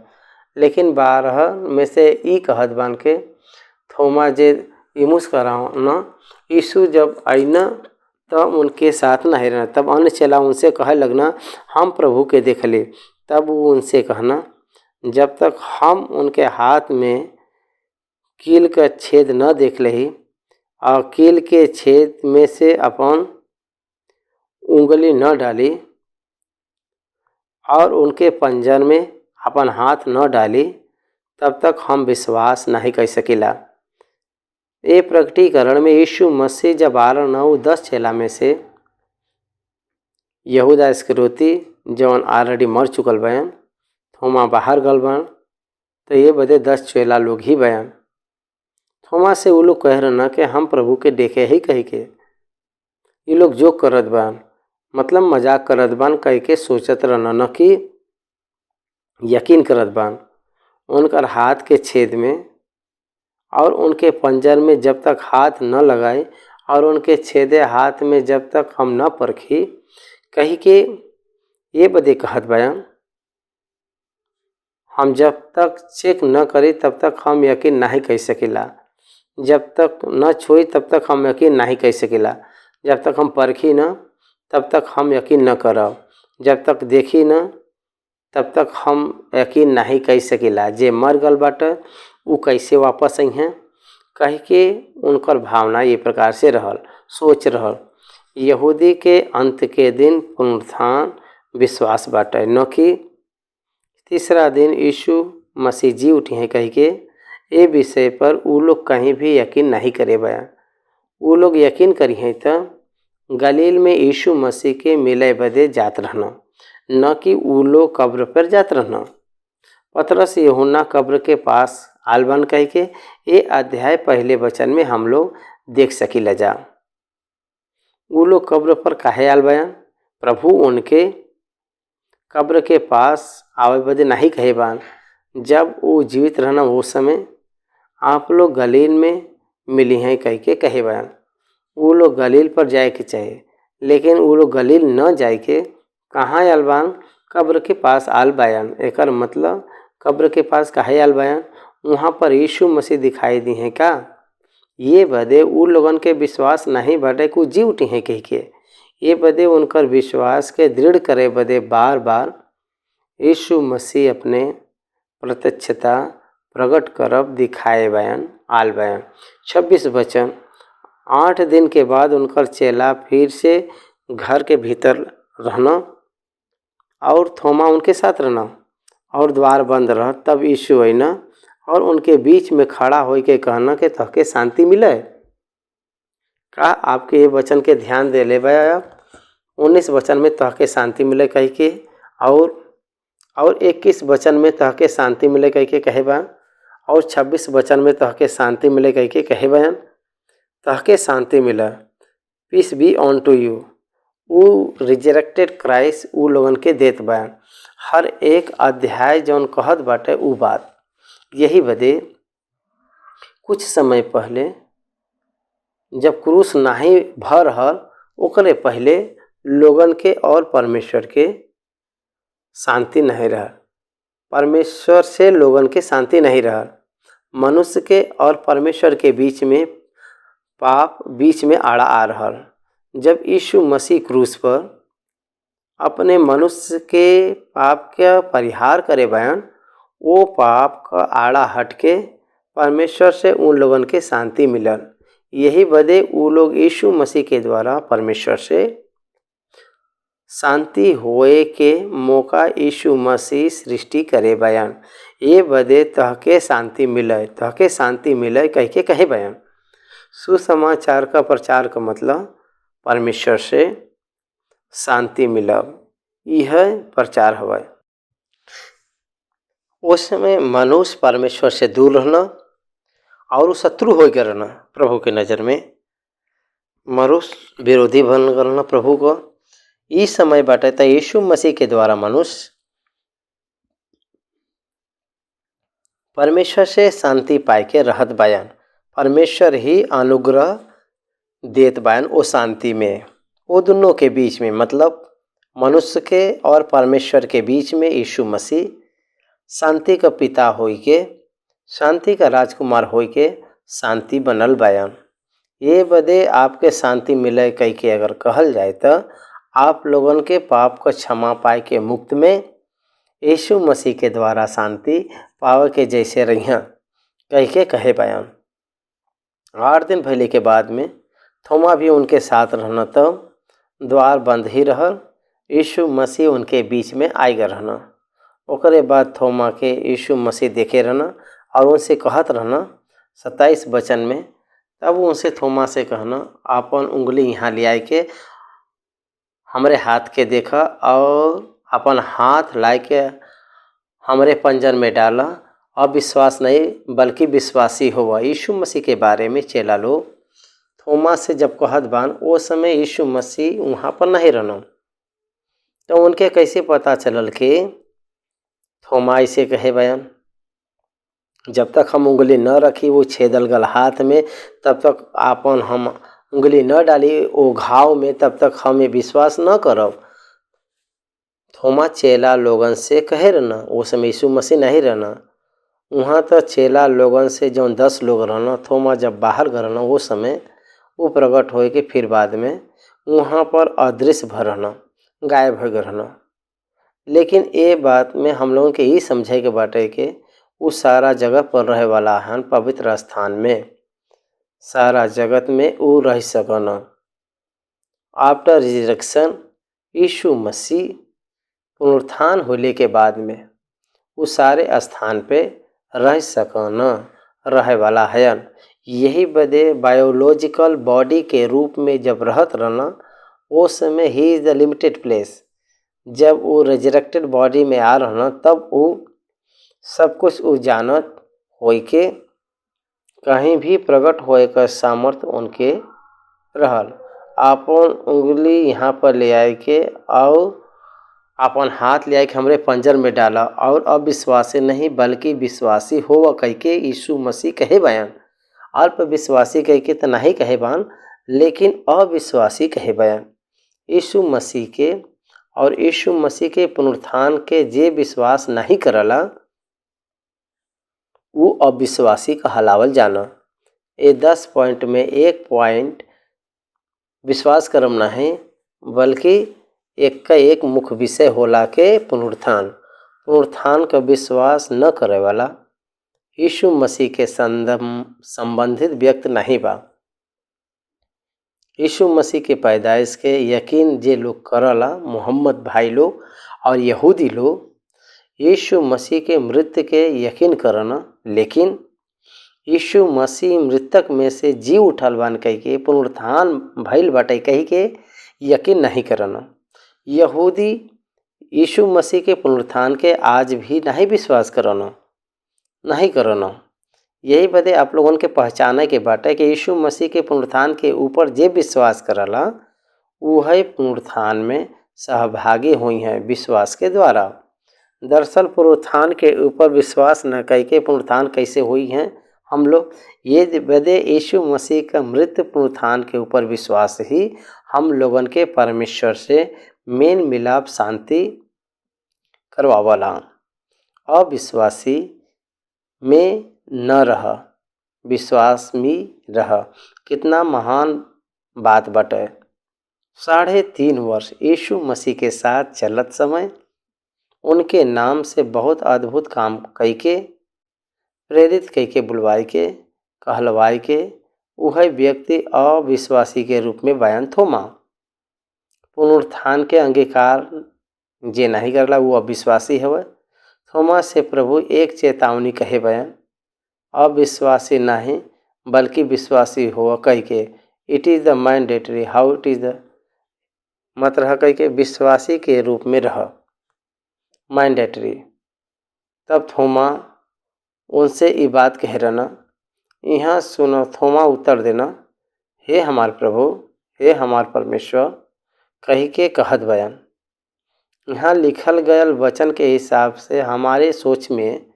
लेकिन 12 में से ई कहत बान के थोमा जे इमुस कराओ न, यीशु जब आईना तब उनके साथ न रहना। तब अन्य चेला उनसे कहे लगना हम प्रभु के देख ले। तब वो उनसे कहना जब तक हम उनके हाथ में कील का छेद न देख ले और कील के छेद में से अपन उंगली न डाली और उनके पंजर में अपन हाथ न डाली, तब तक हम विश्वास नहीं कर सकीला। ये प्रकटीकरण में यीशु मसीह जब 12 9 10 चेला में से यहूदा इस्करियोती जौन ऑलरेडी मर चुकल बयान, थोमा बाहर गल बन, तो ये बदे 10 चेला लोग ही बयान। थोमा से वो लोग कह रहे कि हम प्रभु के देखे ही कह के, ये लोग जो करत बान मतलब मजाक करत बान कह के सोचत रहना न कि यकीन करत बान। उनकर हाथ के छेद में और उनके पंजर में जब तक हाथ न लगाए और उनके छेदे हाथ में जब तक हम न परखी कही के ये बदे कहत बयान, हम जब तक चेक न करी तब तक हम यकीन नहीं कर सकेला। जब तक न छुई तब तक हम यकीन नहीं कर सकेला। जब तक हम परखी न तब तक हम यकीन न करब। जब तक देखी न तब तक हम यकीन नहीं कर सकेला। जे मर गल बाटे वो कैसे वापस आई हैं कह के उनकर भावना ये प्रकार से रहल, सोच रहल। यहूदी के अंत के दिन पुनरुत्थान विश्वास बाटे, न कि तीसरा दिन यीशु मसीह जी उठी हैं कह के ये विषय पर वो लोग कहीं भी यकीन नहीं करे बया। वो लोग यकीन करी हैं तो गलील में यीशु मसीह के मिले बदे जात रहना, न कि वो लोग कब्र पर जात रहना। पतरस यूहन्ना कब्र के पास आलबन कह के ये अध्याय पहले वचन में हम लोग देख सकीला जा। वो लोग कब्र पर काहे आल बयान? प्रभु उनके कब्र के पास आवे बदे नहीं कहे बान। जब वो जीवित रहना वो समय आप लोग गलील में मिली हैं कह के कहे बयान। वो लोग गलील पर जाए के चाहे, लेकिन वो लोग गलील न जाए के कहाँ आल बान? कब्र के पास आल बयान। एकर मतलब कब्र के पास काहे आल बयान? वहाँ पर यीशु मसीह दिखाई दी हैं का? ये बदे उ लोगन के विश्वास नहीं बाटे को जी उठी हैं कह के। ये बदे उनकर विश्वास के दृढ़ करे बदे बार बार यीशु मसीह अपने प्रत्यक्षता प्रकट करब दिखाए बयान आल बयान। 26 वचन। 8 दिन के बाद उनकर चेला फिर से घर के भीतर रहना और थोमा उनके साथ रहना और द्वार बंद रह। तब यीशु आईना और उनके बीच में खड़ा हो के कहना के तहके शांति मिले। का आपके ये वचन के ध्यान दे ले बया? 19 वचन में तहके शांति मिले कह के और 21 वचन में तहके शांति मिले कह के कहे बयान और 26 वचन में तहके शांति मिले कह के कहे बयान। तहके शांति मिला, पीस बी ऑन टू यू। वो रिजरेक्टेड क्राइस्ट उ लोगन के देत बयान। हर एक अध्याय जौन कहत बाटे उ बात यही बदे कुछ समय पहले जब क्रूस नहीं भर रहल ओकरे पहले लोगन के और परमेश्वर के शांति नहीं रहल। परमेश्वर से लोगन के शांति नहीं रहल। मनुष्य के और परमेश्वर के बीच में पाप बीच में आड़ा आ रहल। जब यीशु मसीह क्रूस पर अपने मनुष्य के पाप का परिहार करे बयान, वो पाप का आड़ा हट के परमेश्वर से उन लोगन के शांति मिलल। यही बदे वो लोग यीशु मसीह के द्वारा परमेश्वर से शांति होए के मौका यीशु मसीह सृष्टि करे बयान। ये बदे तहके शांति मिले कह के कहे बयान। सुसमाचार का प्रचार का मतलब परमेश्वर से शांति मिलब, यह प्रचार हवा। उस समय मनुष्य परमेश्वर से दूर रहना और शत्रु हो गया रहना। प्रभु के नज़र में मनुष्य विरोधी बन रहना प्रभु को। इस समय बाटे त यीशु मसीह के द्वारा मनुष्य परमेश्वर से शांति पाए के रहत बयान। परमेश्वर ही अनुग्रह देत बयान वो शांति में। वो दोनों के बीच में मतलब मनुष्य के और परमेश्वर के बीच में यीशु मसीह शांति का पिता होई के, शांति का राजकुमार होई के शांति बनल बयान। ये बदे आपके शांति मिले कह के अगर कहल जाए तो आप लोगन के पाप को क्षमा पाए के मुक्त में यीशु मसीह के द्वारा शांति पावे के जैसे रहिया कह के कहे बयान। 8 दिन पहले के बाद में थोमा भी उनके साथ रहना, तब द्वार बंद ही रहल। यीशु मसीह उनके बीच में आई गए रहना। ओकरे बाद थोमा के यीशु मसीह देखे रहना और उनसे कहत रहना 27 वचन में। तब उनसे थोमा से कहना अपन उंगली यहाँ ले आए के हमरे हाथ के देखा और अपन हाथ लाए के हमरे पंजर में डाला। अब विश्वास नहीं बल्कि विश्वासी हुआ। यीशु मसीह के बारे में चेला लोग थोमा से जब कहत बान वो समय यीशु मसीह वहाँ पर नहीं रहना, तो उनके कैसे पता चलल कि थोमा ऐसे कहे बयान। जब तक हम उंगली न रखी वो छेदल गल हाथ में, तब तक आपन हम उंगली न डाली वो घाव में, तब तक हमें विश्वास न करब। थोमा चेला लोगन से कहे रहना। वो समय यीशु मसीह नहीं रहना वहाँ, तो चेला लोगन से जो 10 लोग रहना। थोमा जब बाहर रहना वो समय वो प्रकट होए के फिर बाद में वहाँ पर अदृश्य भर रहना, गायब हो गए रहना। लेकिन ये बात में हम लोगों के ये समझे के बाटे के उ सारा जगह पर रहे वाला हन पवित्र स्थान में, सारा जगत में उ रह सकन। आफ्टर रिजरेक्शन यीशु मसीह पुनरुत्थान होने के बाद में उ सारे स्थान पे रह सकन, रहे वाला हयन। यही बदे बायोलॉजिकल बॉडी के रूप में जब रहत रहना वो समय he is the limited place. जब वो रिजरेक्टेड बॉडी में आ रहना तब वो सब कुछ वो जानत होई के कहीं भी प्रकट होए का सामर्थ उनके रहल। अपन उंगली यहाँ पर ले आए के और अपन हाथ ले आए के हमरे पंजर में डाला और अविश्वासी नहीं बल्कि विश्वासी हो कह के यीशु मसीह कहे बयान। अल्प विश्वासी कह के तो नहीं कहे बान, लेकिन अविश्वासी कहे बयान। यीशु मसीह के और यीशु मसीह के पुनरुत्थान के जे विश्वास नहीं करला वो अविश्वासी कहलावल जाना। ये 10 पॉइंट में एक पॉइंट विश्वास करम नहीं बल्कि एक का एक मुख्य विषय होला के पुनरुत्थान का विश्वास न करे वाला यीशु मसीह के संबंधित व्यक्ति नहीं बा। यीशु मसीह के पैदाइश के यकीन जे लोग करला, मोहम्मद भाई लोग और यहूदी लोग यीशु मसीह के मृत्यु के यकीन करना, लेकिन यीशु मसीह मृतक में से जी उठल बान कह के पुनरुत्थान भइल बाटे कह के यकीन नहीं करना। यहूदी यीशु मसीह के पुनरुत्थान के आज भी नहीं विश्वास करना। यही बदे आप लोगों के पहचाने के बाटे कि यीशु मसीह के पुनरुत्थान के ऊपर जे विश्वास करला वह पुनरुत्थान में सहभागी हुई हैं विश्वास के द्वारा। दरअसल पुनरुत्थान के ऊपर विश्वास न करके पुनरुत्थान कैसे हुई हैं हम लोग, ये बदे यीशु मसीह का मृत्यु पुनरुत्थान के ऊपर विश्वास ही हम लोगन के परमेश्वर से मेल मिलाप शांति करवावला। अविश्वासी में न रह, विश्वास में रह। कितना महान बात बटे। 3.5 वर्ष यीशु मसीह के साथ चलत समय उनके नाम से बहुत अद्भुत काम कई के प्रेरित कई के बुलवाई के कहलवाई के वह व्यक्ति अविश्वासी के रूप में बयान थोमा। पुनरुत्थान के अंगीकार जे नहीं करला वो अविश्वासी हवे। थोमा से प्रभु एक चेतावनी कहे बयान, अविश्वासी नहीं बल्कि विश्वासी हो कह के। It is the mandatory how it is the मतलब कह के विश्वासी के रूप में रह मैंडेटरी। तब थोमा उनसे ये बात कह रहना, यहाँ सुनो। थोमा उत्तर देना, हे हमार प्रभु, हे हमार परमेश्वर कही के कहत बयान। यहाँ लिखल गयल वचन के हिसाब से हमारे सोच में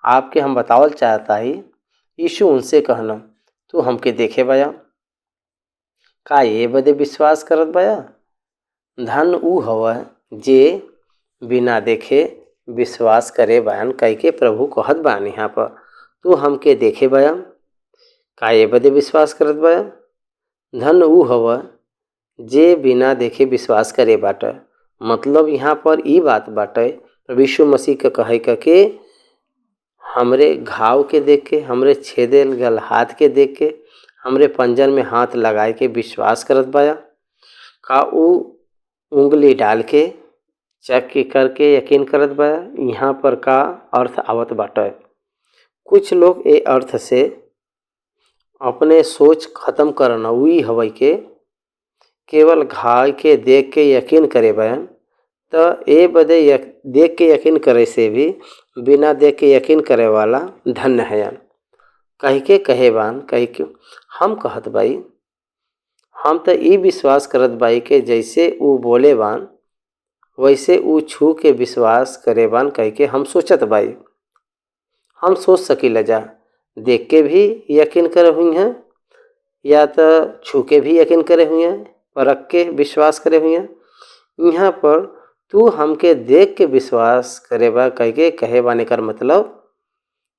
आपके हम बतावल चाहता ही। यीशु उनसे कहना, तू हमके देखे बया, का ये बदे विश्वास करत बया। धन ऊ हवा जे बिना देखे विश्वास करे बयान कह के प्रभु कहत बान। यहाँ पर तू हमके देखे बया, का ये बदे विश्वास करत बया। धन ऊ हवा जे बिना देखे विश्वास करे बाटे। मतलब यहाँ पर ई बात बाटे यीशु मसीह के कहे के हमरे घाव के देख के, हमरे छेदेल गल हाथ के देख के, हमरे पंजर में हाथ लगाए के विश्वास करत बाया। का ऊ उंगली डाल के चेक करके यकीन करत बा। यहाँ पर का अर्थ आवत बाटे। कुछ लोग ए अर्थ से अपने सोच खत्म करना हुई हवई के केवल घाव के देख के यकीन करे बयान। तो ए बदे देख के यकीन करे से भी बिना देख के यकीन करे वाला धन्य है कह के कहे बान। कह के हम कहत बाई, हम तो ई विश्वास करत बाई के जैसे वो बोले बान वैसे ऊ छू के विश्वास करे बान कह के हम सोचत बाई। हम सोच सकीला जा, देख के भी यकीन करे हुई हैं या तो छू के भी यकीन करे हुई हैं, परख के विश्वास करे हुई हैं। यहाँ पर तू हमके देख के विश्वास करे बा कह के कहे बाने कर मतलब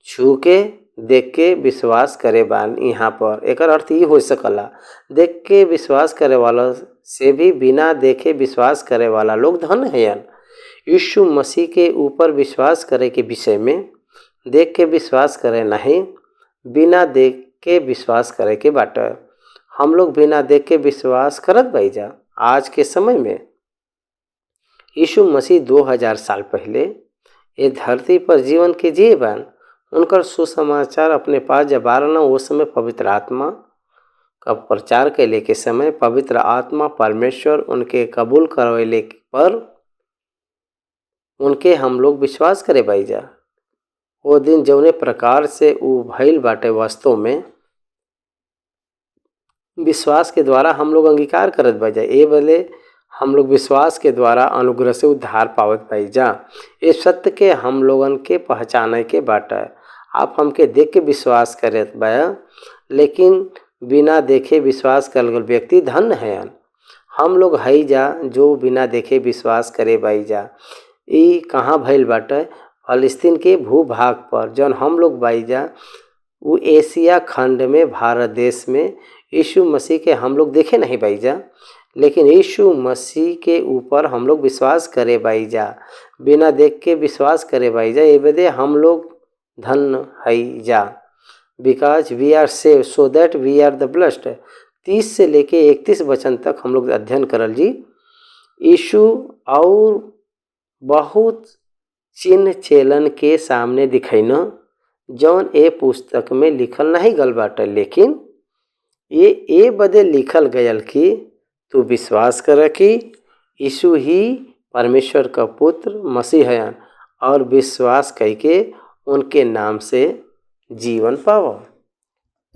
छू के देख के विश्वास करे बान। यहाँ पर एक अर्थ ये हो सकला, देख के विश्वास करे वाला से भी बिना देखे विश्वास करे वाला लोग धन हैं। यीशु मसीह के ऊपर विश्वास करे के विषय में देख के विश्वास करे नहीं, बिना देख के विश्वास करे के बाटे। हम लोग बिना देख के विश्वास करत बाई जा। आज के समय में यीशु मसीह 2000 साल पहले ये धरती पर जीवन के जिए बन। उनकर सुसमाचार अपने पास जब आना उस समय पवित्र आत्मा का प्रचार कैले के समय पवित्र आत्मा परमेश्वर उनके कबूल करवैले पर उनके हम लोग विश्वास करे बाई जा। वो दिन जौने प्रकार से ऊ भइल बाटे वास्तव में विश्वास के द्वारा हम लोग अंगीकार करत बाई जा। ए बदले हम लोग विश्वास के द्वारा अनुग्रह से उद्धार पावत पाई जा। इस सत्य के हम लोगन के पहचाने के बाटे। आप हमके देख के विश्वास करत बा, लेकिन बिना देखे विश्वास करल व्यक्ति धन्य है। हम लोग हई जा जो बिना देखे विश्वास करे बाई जा। ई कहाँ भइल बाटे? फलस्तीन के भूभाग पर जौन हम लोग बाई जा वो एशिया खंड में भारत देश में यीशु मसीह के हम लोग देखे नहीं बाई जा, लेकिन यीशु मसीह के ऊपर हम लोग विश्वास करे बाई जा। बिना देख के विश्वास करे बाई जा। ये बदे हम लोग धन्य हई जा। Because we are save so that we are the blessed. 30 से लेके 31 वचन तक हम लोग अध्ययन करल जी। यीशु और बहुत चिन्ह चेलन के सामने दिखैन जौन ए पुस्तक में लिखल नहीं गल बाटे, लेकिन ये बदे लिखल गयल कि तू विश्वास कर कि यीशु ही परमेश्वर का पुत्र मसीह है और विश्वास करके उनके नाम से जीवन पाओ।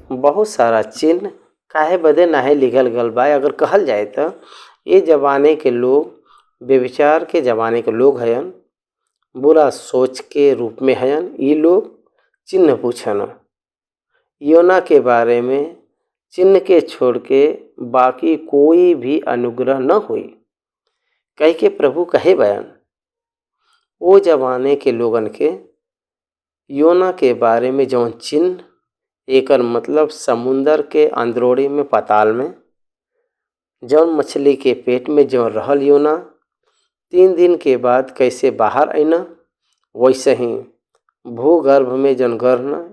बहुत सारा चिन्ह काहे बदे नहीं लिखल गल बा। अगर कहल जाए तो ये जमाने के लोग व्यभिचार के जमाने के लोग हैं, बुरा सोच के रूप में हैं। ये लोग चिन्ह पूछन योना के बारे में, चिन्ह के छोड़ के बाकी कोई भी अनुग्रह न हुई कह के प्रभु कहे बयान। वो जमाने के लोगन के योना के बारे में जौन चिन्ह, एकर मतलब समुंदर के अंदरोड़ी में पाताल में जौन मछली के पेट में जौन रहल योना 3 दिन के बाद कैसे बाहर आईना, वैसे ही भूगर्भ में जौन गढ़ना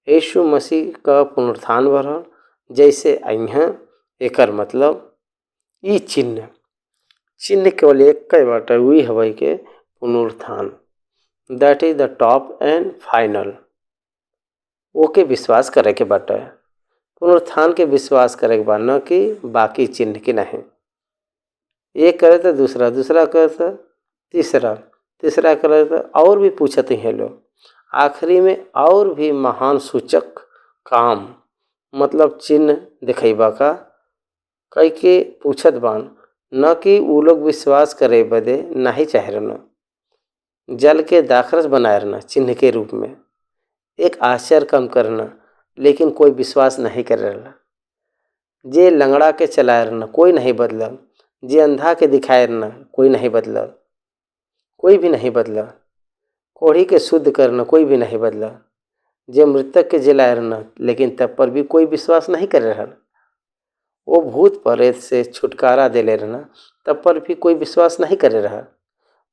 यीशु मसीह का पुनरुत्थान बढ़ल जैसे अइहा। एकर मतलब ई चिन्ह केवल एक कई बाटे, वही हवाई के पुनरुत्थान। That is the top and final. Okay विश्वास करे के बाटे, पुनरुत्थान के विश्वास करे के बाद, न कि बाकी चिन्ह के नहीं। एक करे तो दूसरा, दूसरा करे तो तीसरा, तीसरा करे तो और भी पूछते हैं लोग। आखिरी में और भी महान सूचक काम मतलब चिन्ह दिखेबा का कई के पूछत बान, न कि वो लोग विश्वास करे बदे नहीं चाह रहना। जल के दाखरस बनाए रहना चिन्ह के रूप में, एक आश्चर्य कम करना, लेकिन कोई विश्वास नहीं कर रहा। जे लंगड़ा के चलाए रहना कोई नहीं बदलल, जे अंधा के दिखाए रहना कोई नहीं बदलल, कोई भी नहीं बदला। कोढ़ी के शुद्ध करना कोई भी नहीं बदला। जे मृतक के जलाए रहना, लेकिन तब पर भी कोई विश्वास नहीं कर रहा। वो भूत प्रेत से छुटकारा दिले रहना, तब पर भी कोई विश्वास नहीं कर रहा।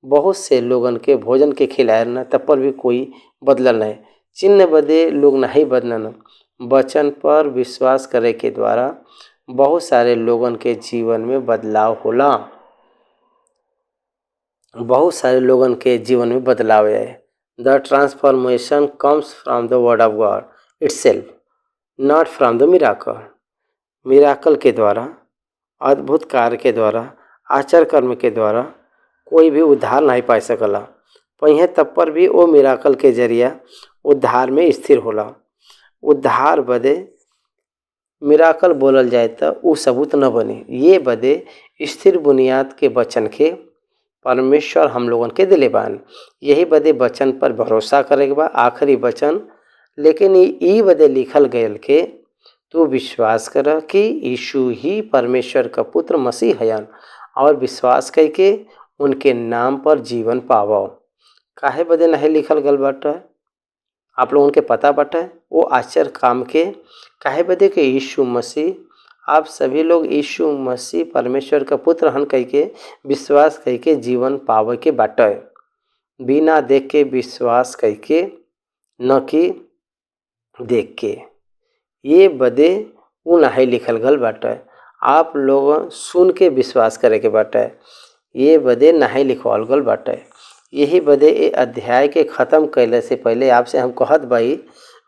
बहुत से लोगन के भोजन के खिलाए रहना, तब पर भी कोई बदलल नहीं। चिन्ह बदे लोग नहीं बदलन। वचन पर विश्वास करे के द्वारा बहुत सारे लोगन के जीवन में बदलाव होला। बहुत सारे लोगन के जीवन में बदलाव आए। The transformation comes from the word of God itself, not from the miracle. Miracle के द्वारा, अद्भुत कार्य के द्वारा, आचार कर्म के द्वारा कोई भी उद्धार नहीं पा सकला। पहिए तब पर भी वो मिराकल के जरिया उद्धार में स्थिर होला। उद्धार बदे मिराकल बोलल जाए तो वो सबूत न बने। ये बदे स्थिर बुनियाद के वचन के परमेश्वर हम लोगन के दिले बान। यही बदे वचन पर भरोसा करे के बा। आखिरी वचन लेकिन ई बदे लिखल गयल के तू विश्वास कर कि यीशु ही परमेश्वर का पुत्र मसीह हयन और विश्वास करके उनके नाम पर जीवन पावो। काहे बदे नहीं लिखल गल बाटे? आप लोगों के पता बाटे वो आश्चर्य काम के काहे बदे के यीशु मसीह, आप सभी लोग यीशु मसीह परमेश्वर का पुत्र हन कह के विश्वास करके जीवन पावे के बाटे। बिना देख के विश्वास करके न कि देख के। ये बदे उ नाहीं लिखल गल बाटे, आप लोग सुन के विश्वास करे के बाटे। ये बदे नाहीं लिखवाल गल बाटे। यही बदे ए अध्याय के ख़त्म कैले से पहले आपसे हम कहत बाई,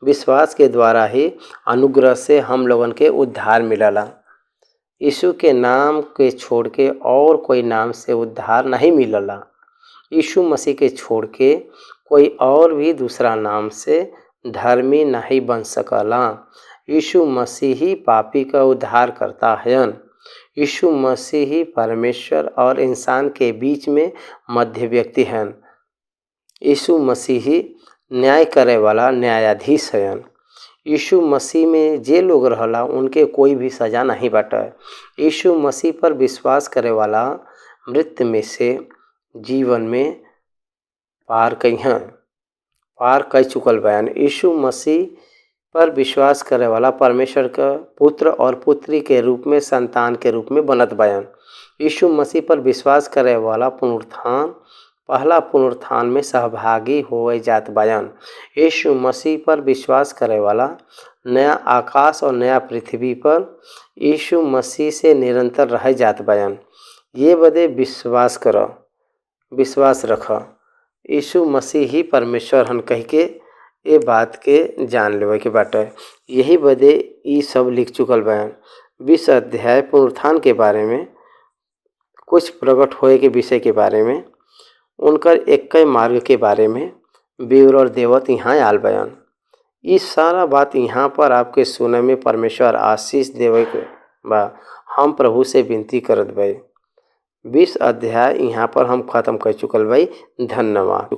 विश्वास के द्वारा ही अनुग्रह से हम लोगन के उद्धार मिलला। यीशु के नाम के छोड़ के और कोई नाम से उद्धार नहीं मिलला। यीशु मसीह के छोड़ के कोई और भी दूसरा नाम से धर्मी नहीं बन सकला। यीशु मसीह ही पापी का उद्धार करता है। यीशु मसीह ही परमेश्वर और इंसान के बीच में मध्य व्यक्ति हैं। यीशु मसीह ही न्याय करे वाला न्यायाधीश है। यीशु मसीह में जे लोग रहला उनके कोई भी सज़ा नहीं बाटे। यीशु मसीह पर विश्वास करे वाला मृत्यु में से जीवन में पार कई चुकल बयान। यीशु मसीह पर विश्वास करे वाला परमेश्वर का पुत्र और पुत्री के रूप में, संतान के रूप में बनत बयान। यीशु मसीह पर विश्वास करे वाला पहला पुनरुत्थान में सहभागी होए जात बयान। यीशु मसीह पर विश्वास करे वाला नया आकाश और नया पृथ्वी पर यीशु मसीह से निरंतर रह जात बयान। ये बदे विश्वास रख यीशु मसीह ही परमेश्वर हन कह के ये बात के जान लेवे के बाटे। यही बदे ई सब लिख चुकल बयान। 20 अध्याय पुनरुत्थान के बारे में, कुछ प्रकट होए के विषय के बारे में, उनकर एक मार्ग के बारे में विवरण देवत यहाँ आल बयान। ये सारा बात यहाँ पर आपके सुने में परमेश्वर आशीष देवे के बा। हम प्रभु से विनती करत बाई। 20 अध्याय यहाँ पर हम ख़त्म कर चुकल बाई। धन्यवाद।